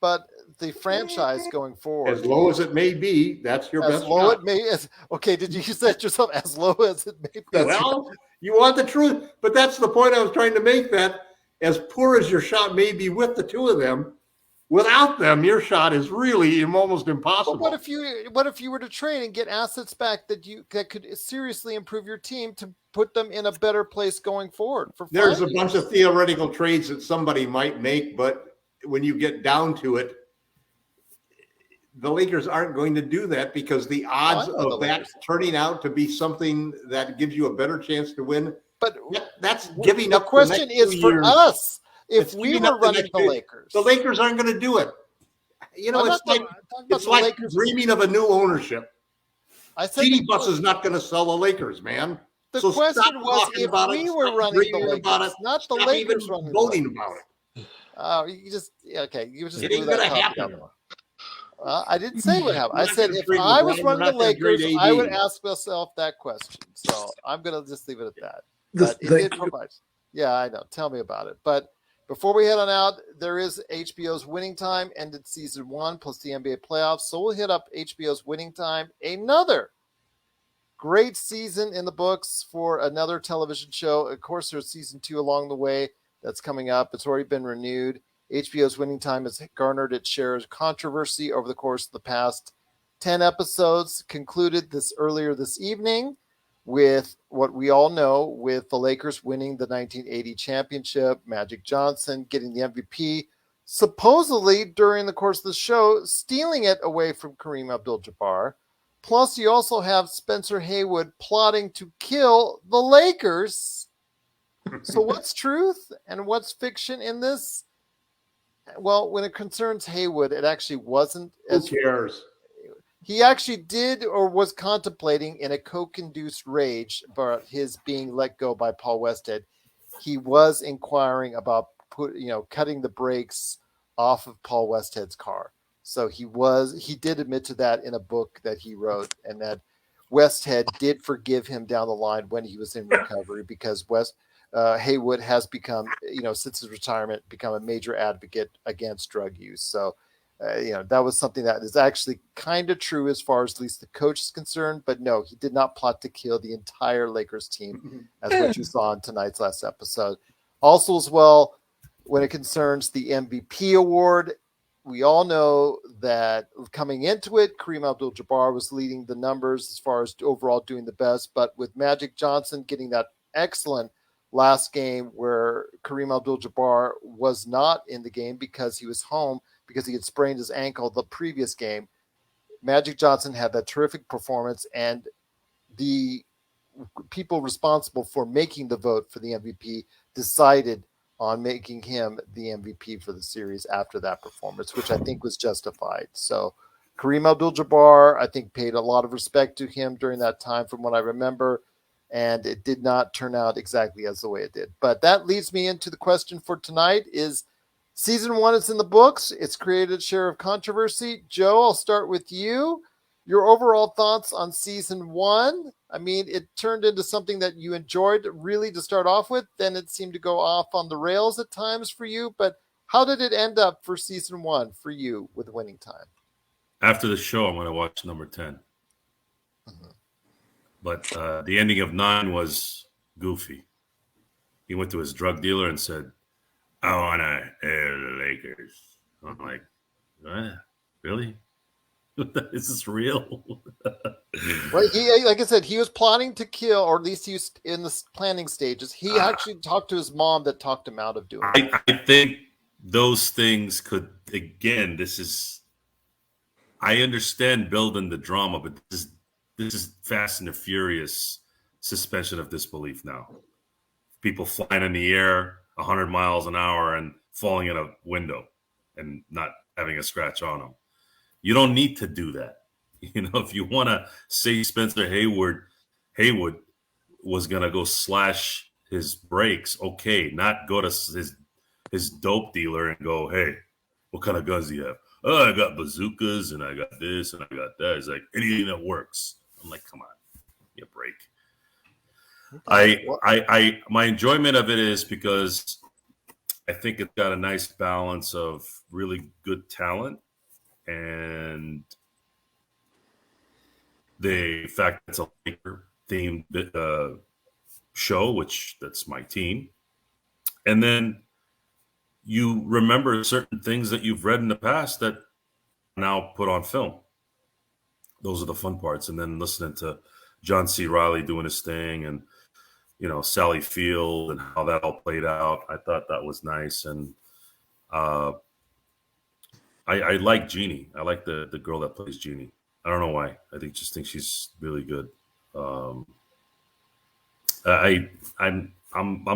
But the franchise going forward, As low as it may be, that's your as best low shot. it may is. Okay, did you use that yourself? As low as it may be. Well, you want the truth, but that's the point I was trying to make. That as poor as your shot may be with the two of them, without them, your shot is really almost impossible. But what if you were to trade and get assets back that could seriously improve your team to put them in a better place going forward? There's a bunch of theoretical trades that somebody might make, but when you get down to it, the Lakers aren't going to do that because the odds of that turning out to be something that gives you a better chance to win. But that's giving up. The question is for us. If we were running the Lakers, the Lakers aren't going to do it. It's like dreaming of a new ownership. I said Genie Bus is not going to sell the Lakers, man. The question was if we were running the Lakers, not the Lakers running voting about it. Oh, you just You just it ain't going to happen. I didn't say what happened. I said if I was running the Lakers, I would ask myself that question. So I'm going to just leave it at that. Yeah, I know. Tell me about it. But before we head on out, there is HBO's Winning Time ended season 1 plus the NBA playoffs. So we'll hit up HBO's Winning Time. Another great season in the books for another television show. Of course, there's season 2 along the way that's coming up. It's already been renewed. HBO's Winning Time has garnered its share of controversy over the course of the past 10 episodes, concluded earlier this evening with what we all know, with the Lakers winning the 1980 championship, Magic Johnson getting the MVP, supposedly during the course of the show, stealing it away from Kareem Abdul-Jabbar. Plus, you also have Spencer Haywood plotting to kill the Lakers. So what's truth and what's fiction in this? Well, when it concerns Haywood, it actually wasn't. Who cares? He actually did or was contemplating in a coke-induced rage about his being let go by Paul Westhead. He was inquiring about cutting the brakes off of Paul Westhead's car. So he did admit to that in a book that he wrote, and that Westhead did forgive him down the line when he was in recovery because Haywood has become, since his retirement, become a major advocate against drug use. So, that was something that is actually kind of true as far as at least the coach is concerned. But no, he did not plot to kill the entire Lakers team, as what you saw in tonight's last episode. Also, as well, when it concerns the MVP award, we all know that coming into it, Kareem Abdul-Jabbar was leading the numbers as far as overall doing the best. But with Magic Johnson getting that excellent last game where Kareem Abdul-Jabbar was not in the game because he was home because he had sprained his ankle the previous game, Magic Johnson had that terrific performance, and the people responsible for making the vote for the MVP decided on making him the MVP for the series after that performance, which I think was justified. So Kareem Abdul-Jabbar, I think, paid a lot of respect to him during that time from what I remember, and it did not turn out exactly as the way it did. But that leads me into the question for tonight is season 1 is in the books. It's created a share of controversy. Joe, I'll start with you. Your overall thoughts on season 1. I mean, it turned into something that you enjoyed really to start off with. Then it seemed to go off on the rails at times for you. But how did it end up for season 1 for you with Winning Time? After the show, I'm going to watch number 10. Mm-hmm. But the ending of 9 was goofy. He went to his drug dealer and said, I want to air the Lakers. I'm like, what? Really? Is this real? Well, like I said, he was plotting to kill, or at least he was in the planning stages. He actually talked to his mom that talked him out of doing it. I think those things could, again, I understand building the drama, but this is Fast and the Furious suspension of disbelief now. People flying in the air 100 miles an hour and falling in a window and not having a scratch on them. You don't need to do that. If you want to say Spencer Haywood was going to go slash his brakes, okay, not go to his dope dealer and go, hey, what kind of guns do you have? Oh, I got bazookas and I got this and I got that. It's like anything that works. I'm like, come on, give me a break. My enjoyment of it is because I think it's got a nice balance of really good talent and the fact it's a Laker themed show, which that's my team. And then you remember certain things that you've read in the past that are now put on film. Those are the fun parts. And then listening to John C. Reilly doing his thing and, Sally Field and how that all played out. I thought that was nice. And I like Jeannie. I like the girl that plays Jeannie. I don't know why. I just think she's really good. I'm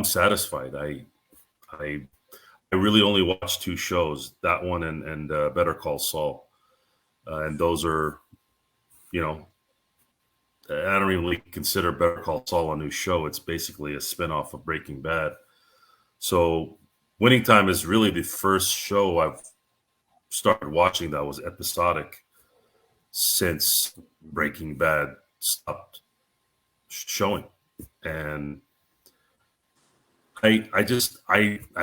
satisfied. I really only watched 2 shows, that one and Better Call Saul, and those are, I don't really consider Better Call Saul a new show. It's basically a spinoff of Breaking Bad. So Winning Time is really the first show I've started watching that was episodic since Breaking Bad stopped showing. And I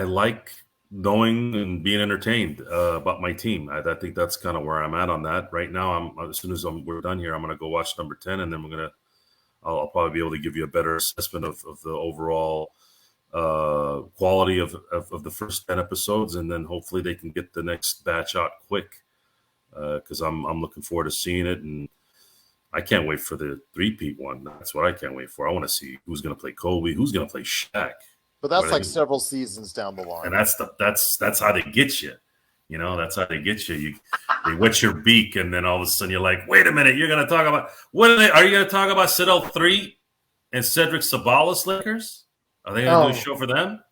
like knowing and being entertained about my team. I think that's kind of where I'm at on that right now. As soon as we're done here, I'm going to go watch number 10, and then I'll probably be able to give you a better assessment of the overall quality of the first 10 episodes, and then hopefully they can get the next batch out quick because I'm looking forward to seeing it, and I can't wait for the three-peat one. That's what I can't wait for. I want to see who's going to play Kobe, who's going to play Shaq. But that's like several seasons down the line. And that's how they get you. That's how they get you. They wet your beak, and then all of a sudden you're like, wait a minute, you're going to talk about are you going to talk about Citadel 3 and Cedric Sabalas Lakers? Are they going to do a show for them?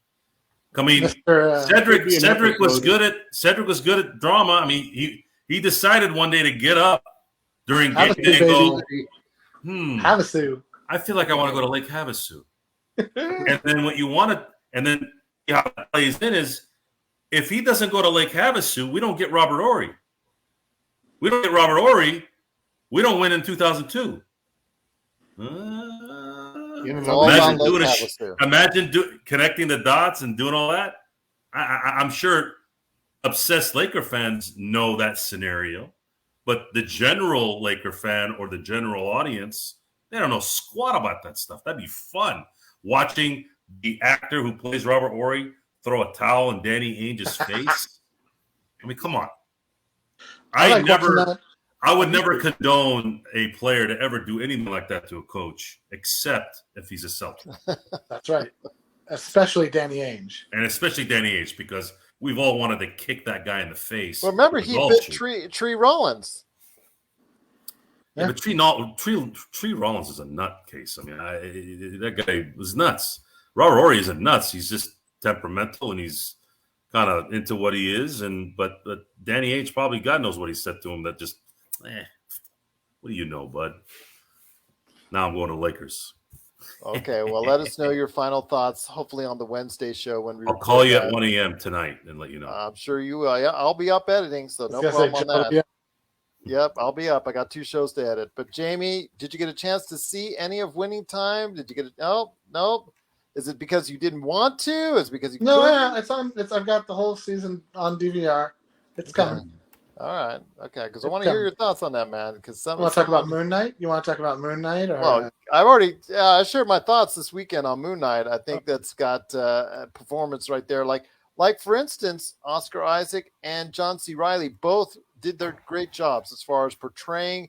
I mean, Cedric was good at drama. I mean, he decided one day to get up during game day and go, Havasu. I feel like I want to go to Lake Havasu. And then what you want to, and then how it plays in is, if he doesn't go to Lake Havasu, we don't get Robert Horry. We don't get Robert Horry, we don't win in 2002. Imagine connecting the dots and doing all that. I'm sure obsessed Laker fans know that scenario, but the general Laker fan or the general audience, they don't know squat about that stuff. That'd be fun. Watching the actor who plays Robert Horry throw a towel in Danny Ainge's face. I mean, come on. I would never condone a player to ever do anything like that to a coach, except if he's a Celtic. That's right. Especially Danny Ainge. And especially Danny Ainge, because we've all wanted to kick that guy in the face. Well, remember, he bit Tree Rollins. Yeah, but Tree Rollins is a nutcase. I mean, that guy was nuts. Robert Horry isn't nuts. He's just temperamental, and he's kind of into what he is. But Danny Ainge, probably God knows what he said to him that just, what do you know, bud? Now I'm going to Lakers. Okay, well, let us know your final thoughts, hopefully on the Wednesday show. I'll call you at 1 a.m. tonight and let you know. I'm sure you will. Yeah, I'll be up editing, so no problem on that. Yeah. Yep, I'll be up. I got 2 shows to edit. But Jamie, did you get a chance to see any of Winning Time? Did you get it? No. Is it because you didn't want to? Is it because you couldn't? Yeah, it's on. I've got the whole season on DVR. It's coming. All right. Okay, because I want to hear your thoughts on that, man. Because you want to talk about Moon Knight? You want to talk about Moon Knight? Or... Well, I've already I shared my thoughts this weekend on Moon Knight. I think that's got a performance right there. Like for instance, Oscar Isaac and John C. Reilly both did their great jobs as far as portraying.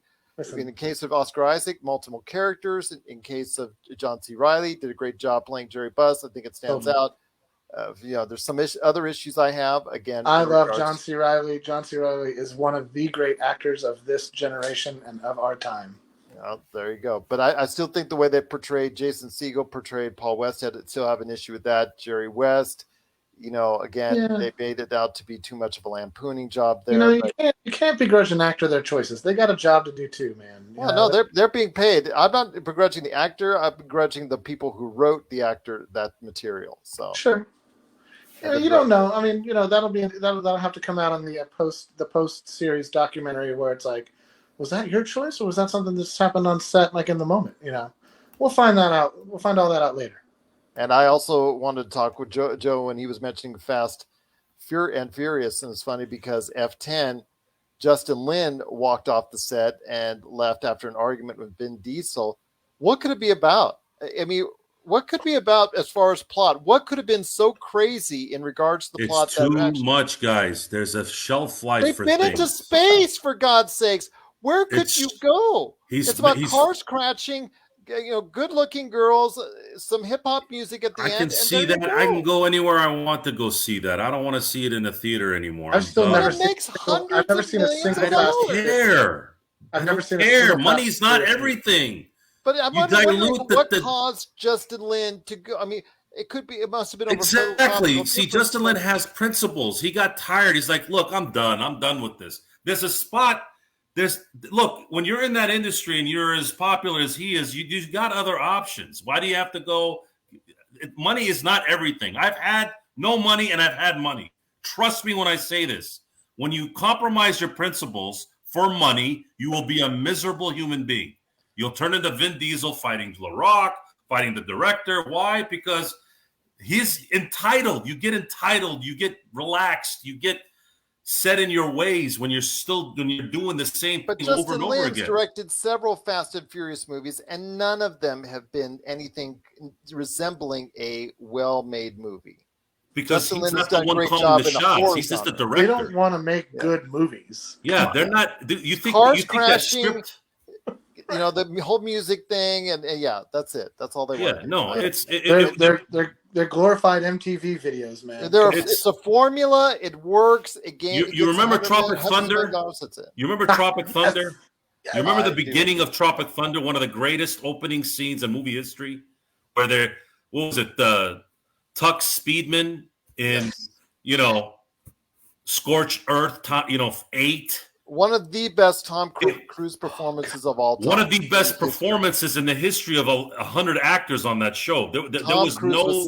In the case of Oscar Isaac, multiple characters. In case of John C. Reilly, did a great job playing Jerry Buss. I think it stands out. There's some other issues I have. Again, I love John C. Reilly. John C. Reilly is one of the great actors of this generation and of our time. Oh, there you go. But I still think the way they portrayed Jason Segel, portrayed Paul Westhead, still have an issue with that. Jerry West, Again, Yeah. they made it out to be too much of a lampooning job there. You can't begrudge an actor their choices. They got a job to do too, man. Well, no, they're being paid. I'm not begrudging the actor. I'm begrudging the people who wrote the actor that material. So sure. Yeah, you don't know. I mean, that'll have to come out on the post series documentary where it's like, was that your choice or was that something that just happened on set, like in the moment? We'll find that out. We'll find all that out later. And I also wanted to talk with Joe when he was mentioning Fast and Furious, and it's funny because F10, Justin Lin walked off the set and left after an argument with Vin Diesel. What could it be about? I mean, what could be about as far as plot? What could have been so crazy in regards to the plot? It's too much, guys. There's a shelf life They've for been things. into space, for God's sakes. Where could you go? It's about cars crashing, good-looking girls, some hip-hop music at the end. I can see that. I can go anywhere I want to go see that. I don't want to see it in the theater anymore. I've never seen a single Fast. I've never seen a single. Money's not everything. But I'm wondering what caused Justin Lin to go. I mean, it must have been over. Exactly. See, Justin Lin has principles. He got tired. He's like, look, I'm done. I'm done with this. There's a spot. Look, when you're in that industry and you're as popular as he is, you've got other options. Why do you have to go? Money is not everything. I've had no money and I've had money. Trust me when I say this. When you compromise your principles for money, you will be a miserable human being. You'll turn into Vin Diesel fighting The Rock, fighting the director. Why? Because he's entitled. You get entitled. You get relaxed. You get set in your ways when you're doing the same thing over and over again. But Justin Lin's directed several Fast and Furious movies, and none of them have been anything resembling a well-made movie. Because Justin Lin has done a great job in the shots. He's just the director. They don't want to make good movies. Yeah, they're not. You think crashing, that script? The whole music thing, and yeah, that's it. That's all they want. Yeah, no, they're glorified MTV videos, man. It's a formula. It works. Again, you remember Tropic Thunder? You remember Tropic Thunder? You remember the beginning of Tropic Thunder? One of the greatest opening scenes in movie history, where Tux Speedman in Scorched Earth, 8. One of the best Tom Cruise performances of all time. One of the best performances in the history of 100 actors on that show. There was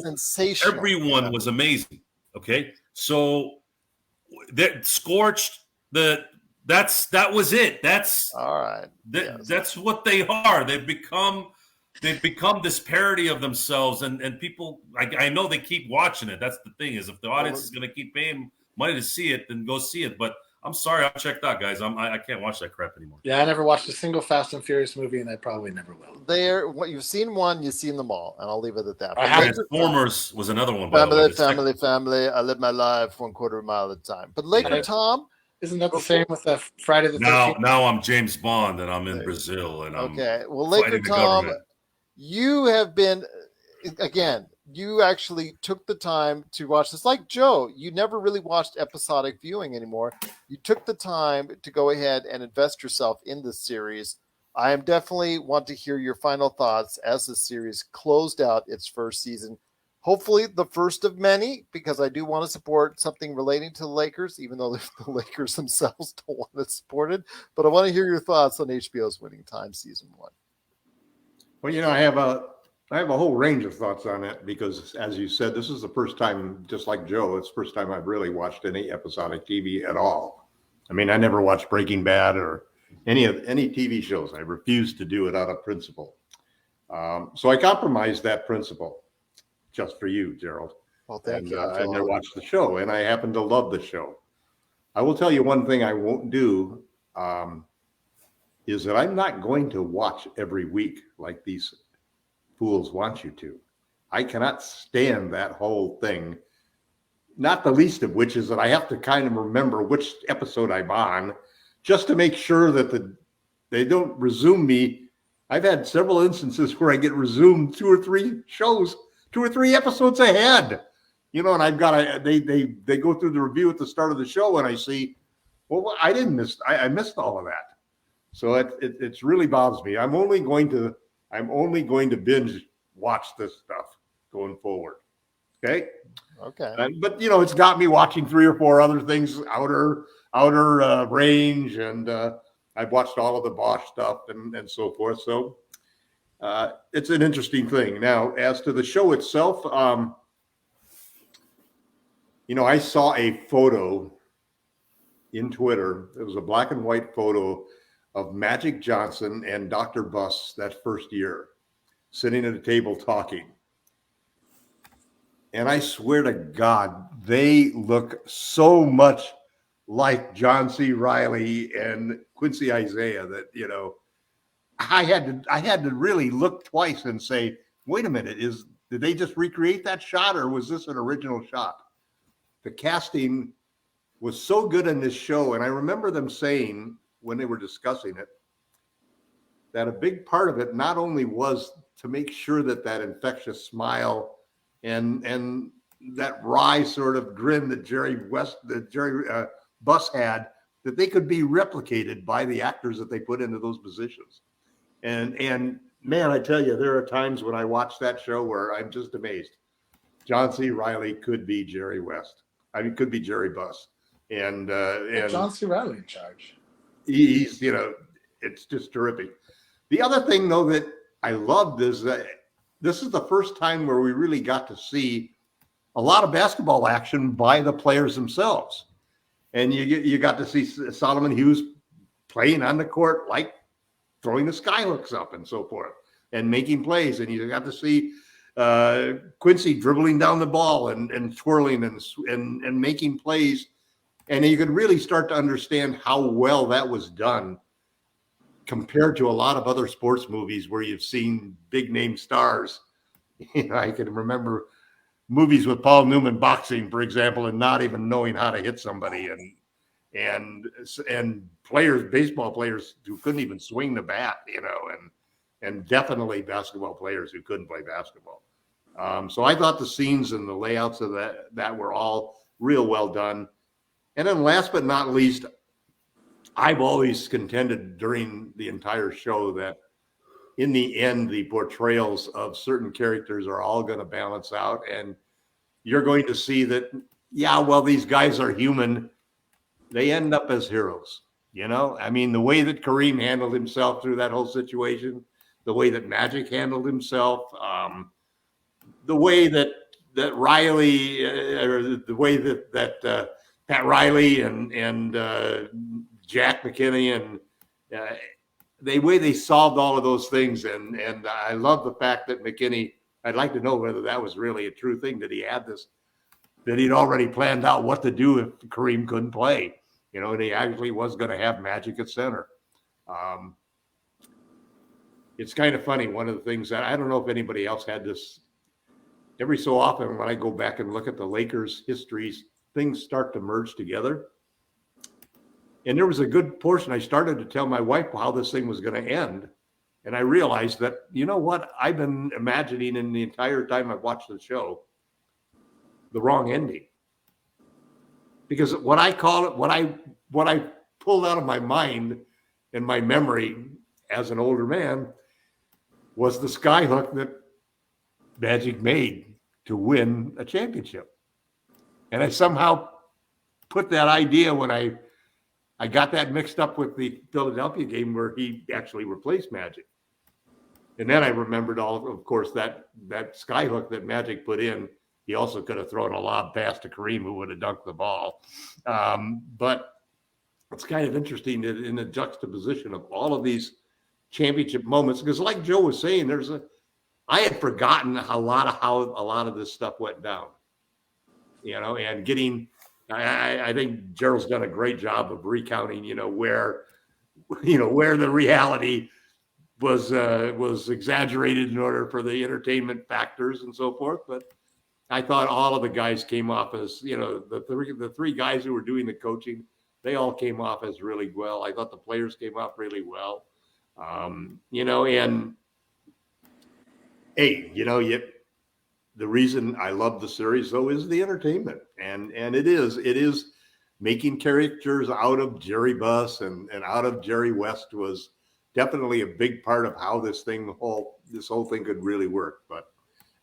sensational. Everyone was amazing. Okay, so Scorched. That was it. That's all right. That's what they are. They've become this parody of themselves, and people. I know they keep watching it. That's the thing is, if the audience is going to keep paying money to see it, then go see it. But I'm sorry, I checked out, guys. I can't watch that crap anymore. Yeah, I never watched a single Fast and Furious movie, and I probably never will. You've seen one, you've seen them all, and I'll leave it at that. Transformers was another one. Family. I live my life 1/4 mile at a time. But LakerTom, isn't that the same with the Friday the 13th? Now I'm James Bond, and I'm in Brazil, and I'm LakerTom, you have been again. You actually took the time to watch this. Like Joe, you never really watched episodic viewing anymore. You took the time to go ahead and invest yourself in this series. I am definitely want to hear your final thoughts as the series closed out its first season. Hopefully the first of many, because I do want to support something relating to the Lakers, even though the Lakers themselves don't want it supported. But I want to hear your thoughts on HBO's Winning Time Season 1. Well, I have a whole range of thoughts on it because, as you said, this is the first time, just like Joe, it's the first time I've really watched any episodic TV at all. I mean, I never watched Breaking Bad or any TV shows. I refused to do it out of principle. So I compromised that principle just for you, Gerald. Well, thank you. I never watched the show, and I happen to love the show. I will tell you one thing I won't do is that I'm not going to watch every week like these fools want you to. I cannot stand that whole thing, not the least of which is that I have to kind of remember which episode I'm on just to make sure that they don't resume me. I've had several instances where I get resumed 2 or 3 shows, 2 or 3 episodes ahead, and I've got they go through the review at the start of the show and I see, well, I missed all of that. So it's really bothers me. I'm only going to binge watch this stuff going forward. Okay. Okay. But it's got me watching 3 or 4 other things, outer range, and I've watched all of the Bosch stuff and so forth. So it's an interesting thing. Now, as to the show itself, I saw a photo in Twitter. It was a black and white photo of Magic Johnson and Dr. Buss that first year, sitting at a table talking. And I swear to God, they look so much like John C. Reilly and Quincy Isaiah that, I had to really look twice and say, wait a minute, did they just recreate that shot, or was this an original shot? The casting was so good in this show. And I remember them saying when they were discussing it, that a big part of it not only was to make sure that infectious smile and that wry sort of grin that Jerry Buss had, that they could be replicated by the actors that they put into those positions. And man, I tell you, there are times when I watch that show where I'm just amazed. John C. Reilly could be Jerry West. I mean, could be Jerry Buss. And John C. Reilly in charge. He's, it's just terrific. The other thing, though, that I loved is that this is the first time where we really got to see a lot of basketball action by the players themselves. And you got to see Solomon Hughes playing on the court, like throwing the skyhooks up and so forth, and making plays. And you got to see Quincy dribbling down the ball and twirling and making plays. And you could really start to understand how well that was done compared to a lot of other sports movies where you've seen big name stars. I can remember movies with Paul Newman boxing, for example, and not even knowing how to hit somebody, and players, baseball players who couldn't even swing the bat, and definitely basketball players who couldn't play basketball. So I thought the scenes and the layouts of that were all real well done. And then last but not least, I've always contended during the entire show that in the end, the portrayals of certain characters are all going to balance out. And you're going to see that, these guys are human. They end up as heroes. I mean, the way that Kareem handled himself through that whole situation, the way that Magic handled himself, the way that Riley, or the way that Pat Riley and Jack McKinney and the way they solved all of those things. And I love the fact that McKinney, I'd like to know whether that was really a true thing, that he had this, that he'd already planned out what to do if Kareem couldn't play, and he actually was going to have Magic at center. It's kind of funny. One of the things that I don't know if anybody else had this, every so often when I go back and look at the Lakers histories, things start to merge together. And there was a good portion I started to tell my wife how this thing was going to end. And I realized that, what I've been imagining in the entire time I've watched the show, the wrong ending. Because what I call it, what I pulled out of my mind and my memory as an older man was the skyhook that Magic made to win a championship. And I somehow put that idea when I got that mixed up with the Philadelphia game where he actually replaced Magic. And then I remembered of course, that skyhook that Magic put in. He also could have thrown a lob pass to Kareem, who would have dunked the ball. But it's kind of interesting that in the juxtaposition of all of these championship moments, because like Joe was saying, I had forgotten how a lot of this stuff went down, and getting, I think Gerald's done a great job of recounting, where the reality was exaggerated in order for the entertainment factors and so forth. But I thought all of the guys came off as, the three guys who were doing the coaching, they all came off as really well. I thought the players came off really well. And hey, the reason I love the series though is the entertainment, and it is making characters out of Jerry Buss and out of Jerry West was definitely a big part of how this whole thing could really work. But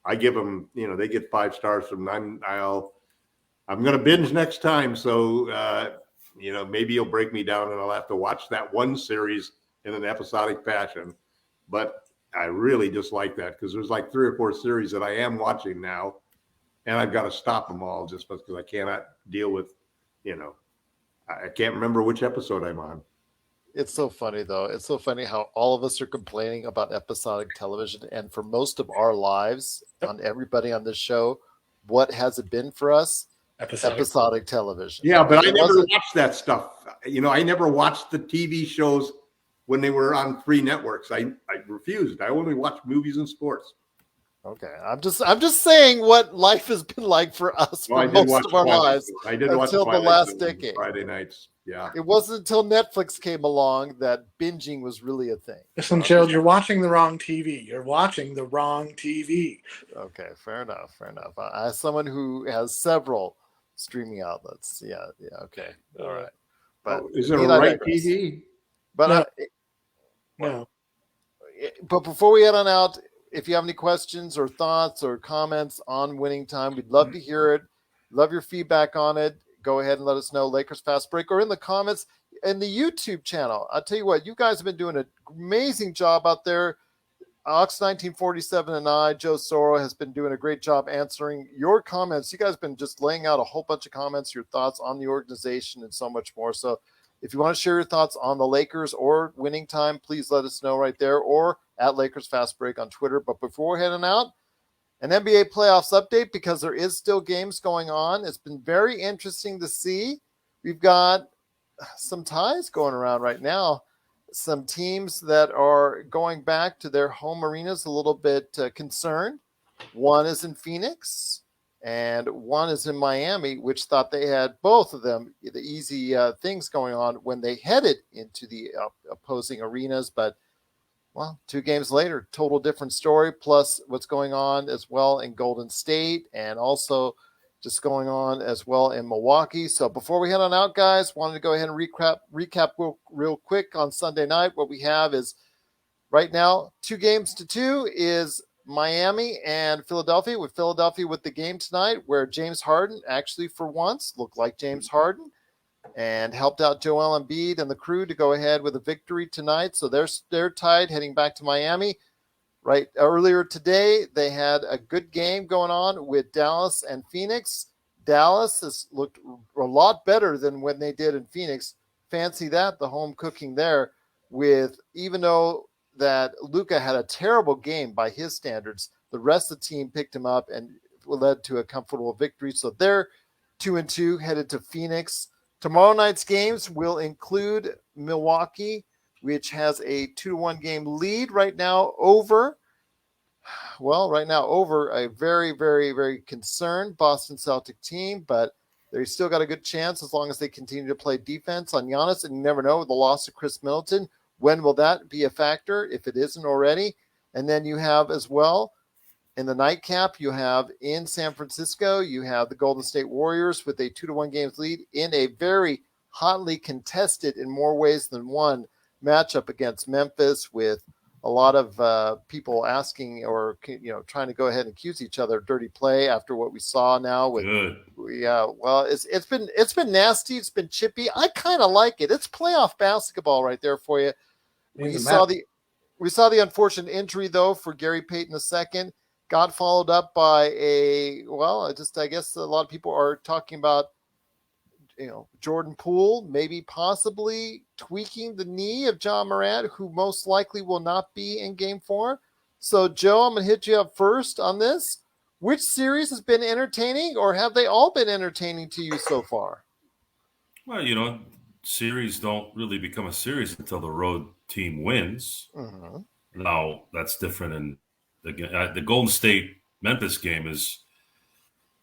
I give them, they get 5 stars from them. I'm going to binge next time. So, maybe you'll break me down and I'll have to watch that one series in an episodic fashion. But I really dislike that because there's like 3 or 4 series that I am watching now, and I've got to stop them all just because I cannot deal with, I can't remember which episode I'm on. It's so funny, though. It's so funny how all of us are complaining about episodic television. And for most of our lives, on everybody on this show, what has it been for us? Episodic television. Yeah, but I never watched that stuff. I never watched the TV shows when they were on free networks. I refused. I only watched movies and sports. Okay, I'm just saying what life has been like for us for most of our lives. I did until watch the last decade. Friday nights. Yeah, it wasn't until Netflix came along that binging was really a thing. Listen, Gerald, you're watching the wrong TV. You're watching the wrong TV. Okay, fair enough. As someone who has several streaming outlets, yeah, okay, all right. But is it a right TV? But no. But before we head on out, if you have any questions or thoughts or comments on Winning Time, we'd love to hear it. Love your feedback on it. Go ahead and let us know, Lakers Fast Break, or in the comments in the YouTube channel. I'll tell you what, you guys have been doing an amazing job out there. Ox1947 and I, Joe Soro, has been doing a great job answering your comments. You guys have been just laying out a whole bunch of comments, your thoughts on the organization, and so much more. So if you want to share your thoughts on the Lakers or Winning Time, please let us know right there, or at Lakers Fast Break on Twitter. But before we're heading out, an NBA playoffs update, because there is still games going on. It's been very interesting to see. We've got some ties going around right now. Some teams that are going back to their home arenas a little bit concerned. One is in Phoenix and one is in Miami, which thought they had both of them the easy things going on when they headed into the opposing arenas. But, well, 2 games later, total different story, plus what's going on as well in Golden State and also just going on as well in Milwaukee. So before we head on out, guys, wanted to go ahead and recap real quick on Sunday night. What we have is right now 2-2 is Miami and Philadelphia, with Philadelphia with the game tonight where James Harden actually for once looked like James Harden and helped out Joel Embiid and the crew to go ahead with a victory tonight. So they're tied heading back to Miami. Right earlier today, they had a good game going on with Dallas and Phoenix. Dallas has looked a lot better than when they did in Phoenix. Fancy that, the home cooking there, with even though that Luka had a terrible game by his standards, the rest of the team picked him up and led to a comfortable victory. So they're 2-2 headed to Phoenix. Tomorrow night's games will include Milwaukee, which has a 2-1 game lead right now over a very, very, very concerned Boston Celtic team, but they still got a good chance as long as they continue to play defense on Giannis. And you never know, with the loss of Chris Middleton, when will that be a factor if it isn't already? And then you have as well, in the nightcap, you have in San Francisco, you have the Golden State Warriors with a 2-1 games lead in a very hotly contested, in more ways than one, matchup against Memphis, with a lot of people asking or trying to go ahead and accuse each other of dirty play after what we saw now. With it's been nasty, it's been chippy. I kind of like it. It's playoff basketball right there for you. We saw the unfortunate injury though for Gary Payton II. Got followed up by I guess a lot of people are talking about Jordan Poole maybe possibly tweaking the knee of John Morant, who most likely will not be in Game 4. So, Joe, I'm going to hit you up first on this. Which series has been entertaining, or have they all been entertaining to you so far? Well, series don't really become a series until the road team wins. Mm-hmm. Now, that's different in the Golden State Memphis game is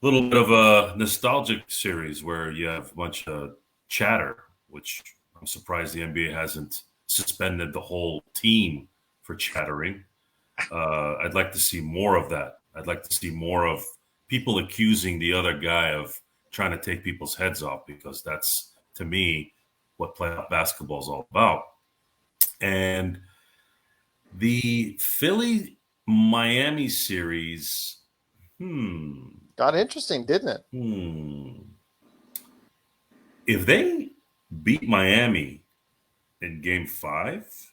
a little bit of a nostalgic series where you have a bunch of chatter, which I'm surprised the NBA hasn't suspended the whole team for chattering. I'd like to see more of that. I'd like to see more of people accusing the other guy of trying to take people's heads off, because that's, to me, what playoff basketball is all about. And the Philly-Miami series, Got interesting, didn't it? If they beat Miami in Game 5,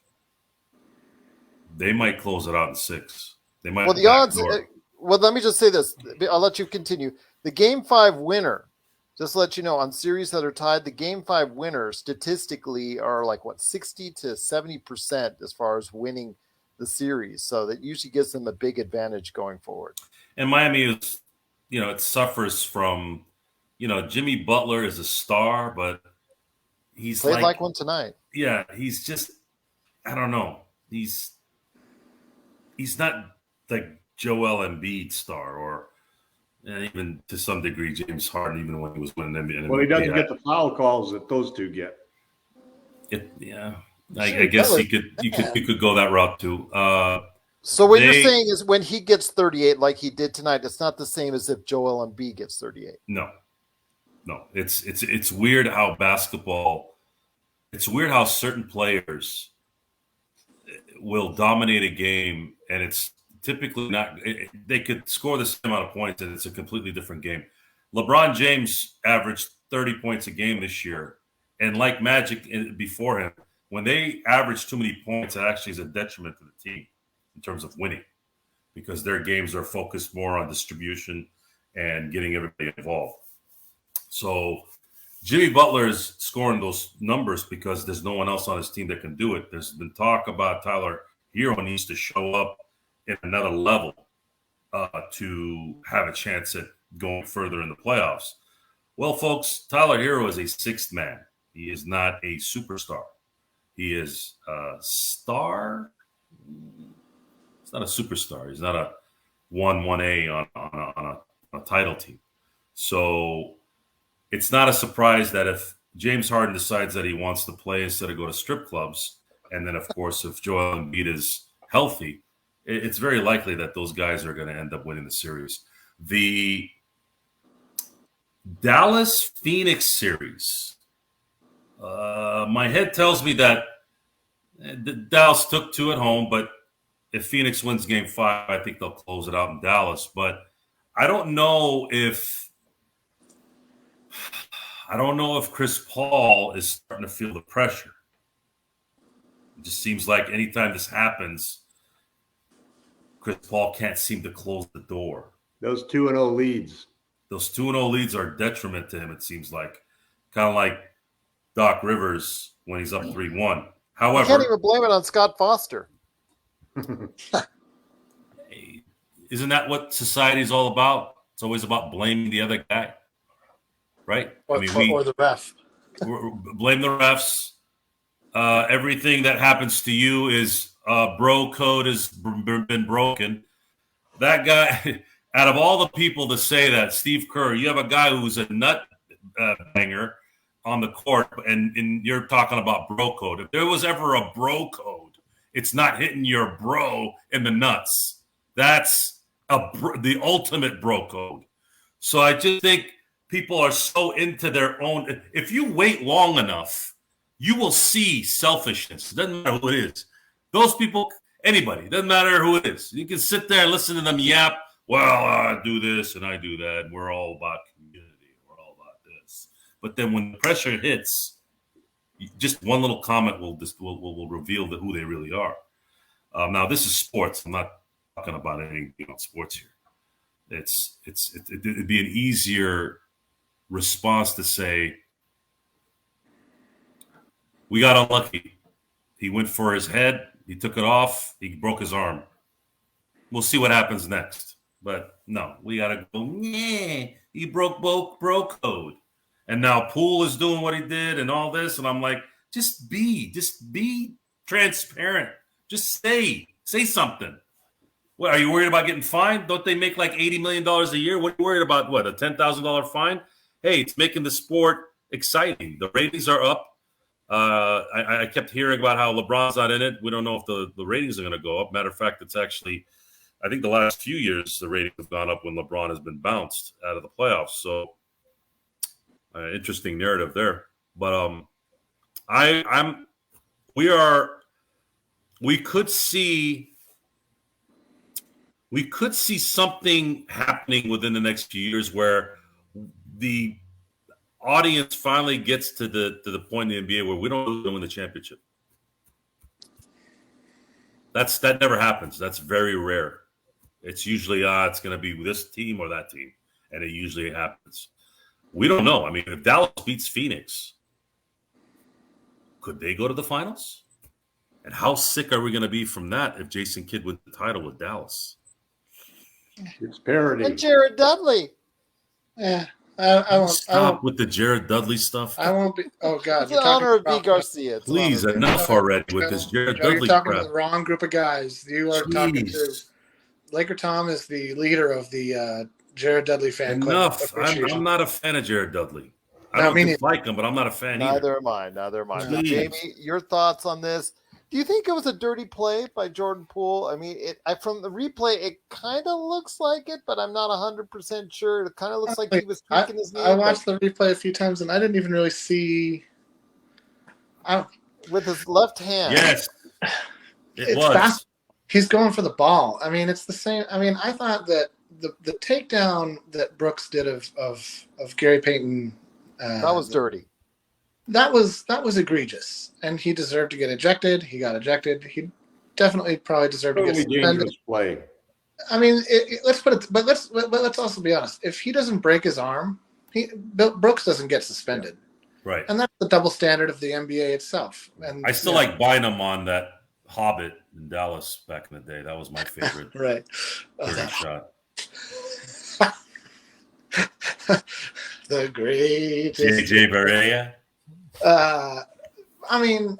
they might close it out in 6. They might. Well, the odds. Well, let me just say this. I'll let you continue. The Game 5 winner, just to let you know, on series that are tied, the Game 5 winner statistically are like 60 to 70% as far as winning the series. So that usually gives them a big advantage going forward. And Miami is, it suffers from, Jimmy Butler is a star, but he's played like one tonight. Yeah, he's just, I don't know. He's not like Joel Embiid star, or even to some degree James Harden, even when he was winning NBA. Well, he doesn't get the foul calls that those two get. I guess you could go that route too. So what you're saying is when he gets 38 like he did tonight, it's not the same as if Joel Embiid gets 38. No. It's weird how basketball. It's weird how certain players will dominate a game, and it's typically not. They could score the same amount of points, and it's a completely different game. LeBron James averaged 30 points a game this year, and like Magic before him, when they average too many points, it actually is a detriment to the team in terms of winning, because their games are focused more on distribution and getting everybody involved. So Jimmy Butler is scoring those numbers because there's no one else on his team that can do it. There's been talk about Tyler Hero needs to show up at another level to have a chance at going further in the playoffs. Well, folks, Tyler Hero is a sixth man. He is not a superstar. He is a star. He's not a superstar. He's not a 1A on a title team. So it's not a surprise that if James Harden decides that he wants to play instead of go to strip clubs, and then, of course, if Joel Embiid is healthy, it's very likely that those guys are going to end up winning the series. The Dallas-Phoenix series, my head tells me that Dallas took 2 at home, but if Phoenix wins Game 5, I think they'll close it out in Dallas. But I don't know if Chris Paul is starting to feel the pressure. It just seems like anytime this happens, Chris Paul can't seem to close the door. Those 2-0 leads. Those 2-0 leads are a detriment to him, it seems like. Kind of like Doc Rivers when he's up 3-1. However, you can't even blame it on Scott Foster. Isn't that what society is all about? It's always about blaming the other guy, right? Or the ref. Blame the refs. Everything that happens to you is bro code has been broken. That guy, out of all the people to say that, Steve Kerr, you have a guy who's a nut banger on the court, and you're talking about bro code. If there was ever a bro code, it's not hitting your bro in the nuts. That's the ultimate bro code. So I just think people are so into their own. If you wait long enough, you will see selfishness. It doesn't matter who it is. Those people, anybody, doesn't matter who it is. You can sit there and listen to them yap. Well, I do this and I do that. And we're all about community. We're all about this. But then when the pressure hits, just one little comment will reveal who they really are. Now, this is sports. I'm not talking about anything on sports here. It'd be an easier response to say, we got unlucky. He went for his head. He took it off. He broke his arm. We'll see what happens next. But no, we got to go, he broke bro code. And now Poole is doing what he did and all this. And I'm like, just be transparent. Just say something. What, are you worried about getting fined? Don't they make like $80 million a year? What are you worried about? What, a $10,000 fine? Hey, it's making the sport exciting. The ratings are up. I kept hearing about how LeBron's not in it. We don't know if the ratings are going to go up. Matter of fact, it's actually, I think the last few years, the ratings have gone up when LeBron has been bounced out of the playoffs. So, interesting narrative there. But we could see we could see something happening within the next few years where the audience finally gets to the point in the NBA where we don't win the championship. That never happens. That's very rare. It's usually it's going to be this team or that team, and it usually happens. We don't know. I mean, if Dallas beats Phoenix, could they go to the finals? And how sick are we going to be from that if Jason Kidd wins the title with Dallas? It's parody. And Jared Dudley. Yeah, I won't Stop with the Jared Dudley stuff. I won't be. Oh God, It's in honor of B. Garcia. It's in Please, honor of B. enough already with this Jared Joe, Dudley you're talking crap. to the wrong group of guys. You are talking to Jeez. LakerTom is the leader of the Jared Dudley fan club. Enough. I'm not a fan of Jared Dudley. I No, don't me neither. dislike him, but I'm not a fan either. Neither am I. Please. Jamie, your thoughts on this? Do you think it was a dirty play by Jordan Poole? I mean, from the replay, it kind of looks like it, but I'm not 100% sure. It kind of looks like he was tweaking his knee. I watched the replay a few times, and I didn't even really see. With his left hand. Yes, it It's was. fast. He's going for the ball. I mean, it's the same. I mean, I thought that the takedown that Brooks did of Gary Payton. That was dirty. That was egregious, and he deserved to get ejected. He got ejected. He definitely probably deserved to get Totally suspended. dangerous play. I mean, let's put it. But let's also be honest. If he doesn't break his arm, Brooks doesn't get suspended, Right. and that's the double standard of the NBA itself. And I still like Bynum on that Hobbit in Dallas back in the day. That was my favorite right. dirty shot. The greatest. JJ Barea. I mean,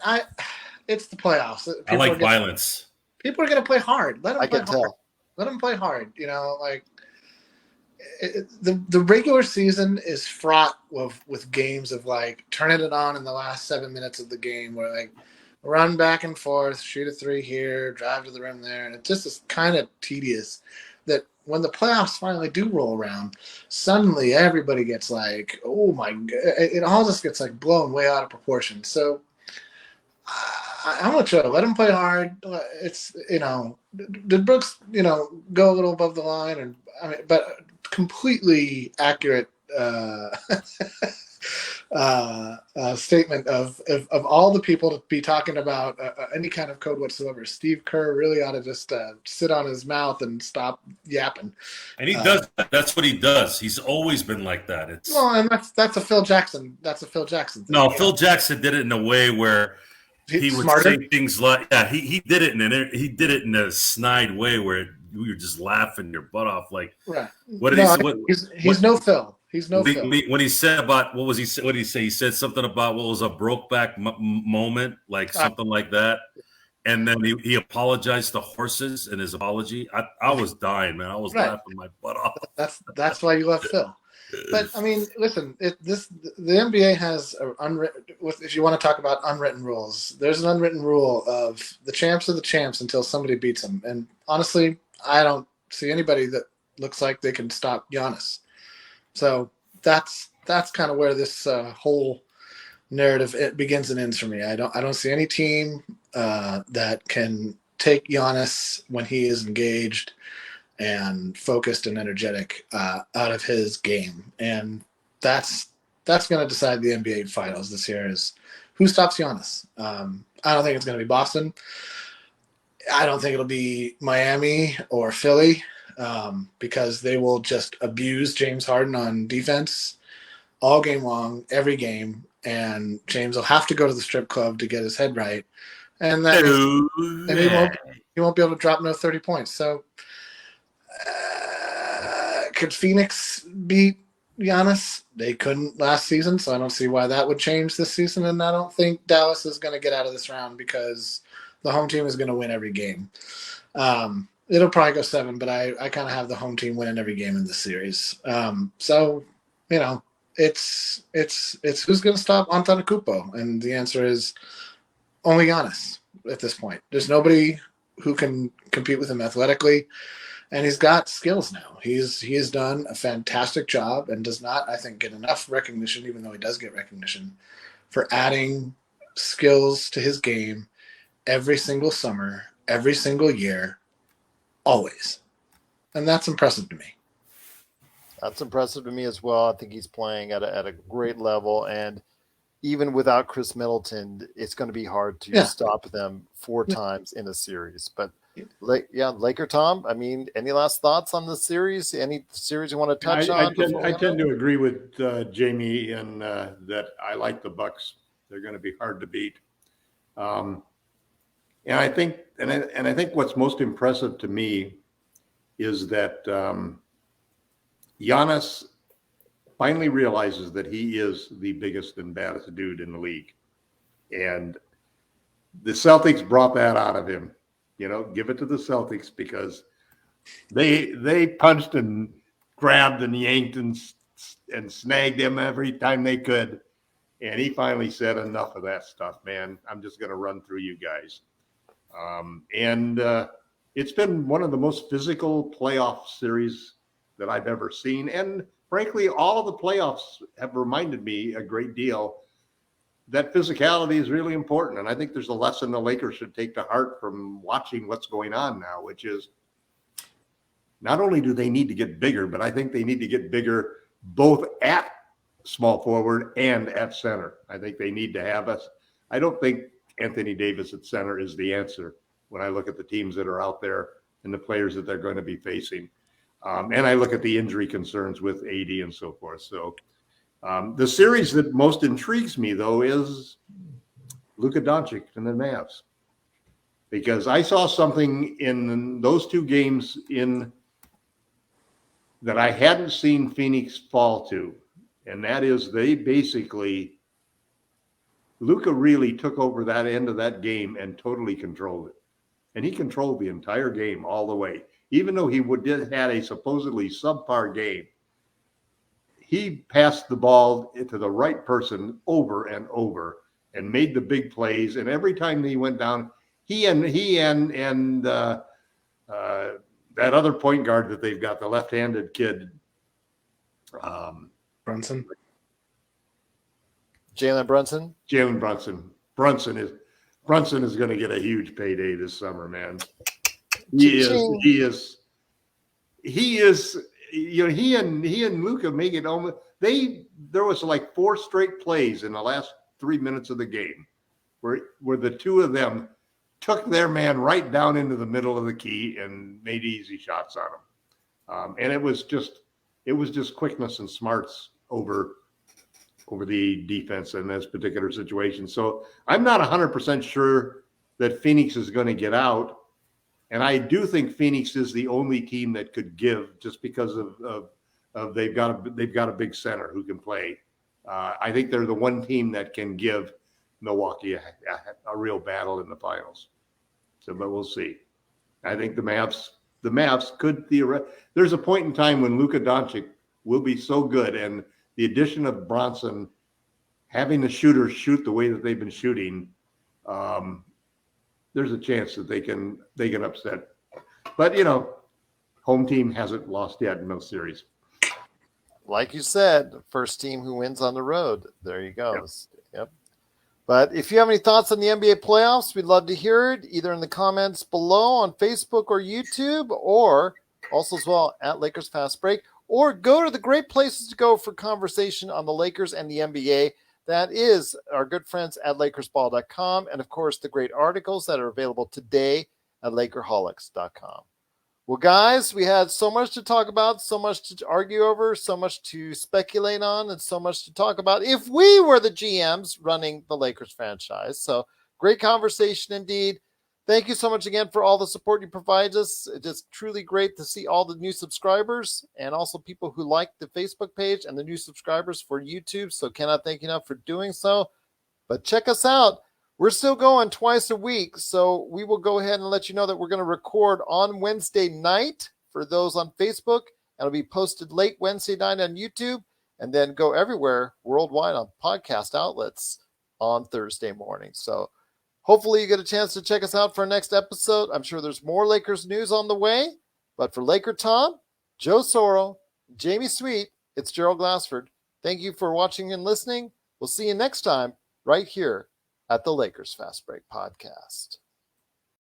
it's the playoffs. I like violence. People are going to play hard. Let them I play can hard. tell. Let them play hard. You know, like the regular season is fraught with games of like turning it on in the last 7 minutes of the game, where like run back and forth, shoot a three here, drive to the rim there, and it just is kind of tedious. That when the playoffs finally do roll around, suddenly everybody gets like, oh my god, it all just gets like blown way out of proportion. So I'm with Joe. Let him play hard. It's, did Brooks, go a little above the line, and I mean, but completely accurate statement of all the people to be talking about any kind of code whatsoever. Steve Kerr really ought to just sit on his mouth and stop yapping. And he does. That's what he does. He's always been like that. And that's a Phil Jackson. That's a Phil Jackson thing. No, Phil Jackson did it in a way where he would say things like, he did it in a snide way where you were just laughing your butt off. Like, right. What did he say? He's no Phil. He's no Phil. When he said about, what did he say? He said something about what was a broke back moment, like something like that. And then he apologized to horses in his apology. I was dying, man. I was laughing my butt off. That's why you love Phil. But I mean, listen, the NBA has if you want to talk about unwritten rules, there's an unwritten rule of the champs are the champs until somebody beats them. And honestly, I don't see anybody that looks like they can stop Giannis. So that's kind of where this whole narrative it begins and ends for me. I don't see any team that can take Giannis when he is engaged and focused and energetic out of his game, and that's going to decide the NBA Finals this year is who stops Giannis. I don't think it's going to be Boston. I don't think it'll be Miami or Philly. Because they will just abuse James Harden on defense all game long, every game, and James will have to go to the strip club to get his head right, and he won't be able to drop no 30 points. So, could Phoenix beat Giannis? They couldn't last season, so I don't see why that would change this season, and I don't think Dallas is going to get out of this round because the home team is going to win every game. It'll probably go 7, but I kind of have the home team winning every game in this series. So, it's who's going to stop Antetokounmpo, and the answer is only Giannis at this point. There's nobody who can compete with him athletically, and he's got skills now. He has done a fantastic job and does not, I think, get enough recognition, even though he does get recognition, for adding skills to his game every single summer, every single year. Always. and that's impressive to me. That's impressive to me as well. I think he's playing at a great level, and even without Chris Middleton, it's going to be hard to stop them 4 times in a series. But LakerTom, I mean, any last thoughts on the series? Any series you want to touch on? I tend to agree with Jamie in that I like the Bucks. They're going to be hard to beat. And I think what's most impressive to me is that Giannis finally realizes that he is the biggest and baddest dude in the league. And the Celtics brought that out of him. Give it to the Celtics, because they punched and grabbed and yanked and snagged him every time they could. And he finally said, enough of that stuff, man. I'm just going to run through you guys. And it's been one of the most physical playoff series that I've ever seen. And frankly, all of the playoffs have reminded me a great deal that physicality is really important. And I think there's a lesson the Lakers should take to heart from watching what's going on now, which is not only do they need to get bigger, but I think they need to get bigger both at small forward and at center. I think they need to have us. I don't think Anthony Davis at center is the answer when I look at the teams that are out there and the players that they're going to be facing. And I look at the injury concerns with AD and so forth. So the series that most intrigues me, though, is Luka Doncic and the Mavs, because I saw something in those 2 games that I hadn't seen Phoenix fall to, and that is Luka really took over that end of that game and totally controlled it. And he controlled the entire game all the way. Even though he had a supposedly subpar game, he passed the ball to the right person over and over and made the big plays. And every time he went down, he and that other point guard that they've got, the left-handed kid, Brunson. Jalen Brunson. Brunson is going to get a huge payday this summer, man. He is. He and Luka make it almost. There was like 4 straight plays in the last 3 minutes of the game where the 2 of them took their man right down into the middle of the key and made easy shots on him. And it was just quickness and smarts over the defense in this particular situation. So I'm not 100% sure that Phoenix is going to get out. And I do think Phoenix is the only team that could give, just because of they've got a big center who can play. I think they're the one team that can give Milwaukee a real battle in the finals. So, but we'll see. I think the Mavs could theoretically. There's a point in time when Luka Doncic will be so good, and the addition of Bronson, having the shooters shoot the way that they've been shooting, there's a chance that they can upset. But, home team hasn't lost yet in those series. Like you said, first team who wins on the road. There you go. Yep. But if you have any thoughts on the NBA playoffs, we'd love to hear it, either in the comments below on Facebook or YouTube, or also as well at Lakers Fast Break, or go to the great places to go for conversation on the Lakers and the NBA. That is our good friends at LakersBall.com, and of course the great articles that are available today at Lakerholics.com. Well, guys, we had so much to talk about, so much to argue over, so much to speculate on, and so much to talk about if we were the GMs running the Lakers franchise. So great conversation indeed. Thank you so much again for all the support you provide us. It is truly great to see all the new subscribers and also people who like the Facebook page and the new subscribers for YouTube. So cannot thank you enough for doing so. But check us out. We're still going twice a week, so we will go ahead and let you know that we're going to record on Wednesday night for those on Facebook, and it'll be posted late Wednesday night on YouTube, and then go everywhere worldwide on podcast outlets on Thursday morning. So hopefully you get a chance to check us out for our next episode. I'm sure there's more Lakers news on the way, but for LakerTom, Joe Soro, Jamie Sweet, it's Gerald Glassford. Thank you for watching and listening. We'll see you next time right here at the Lakers Fast Break Podcast.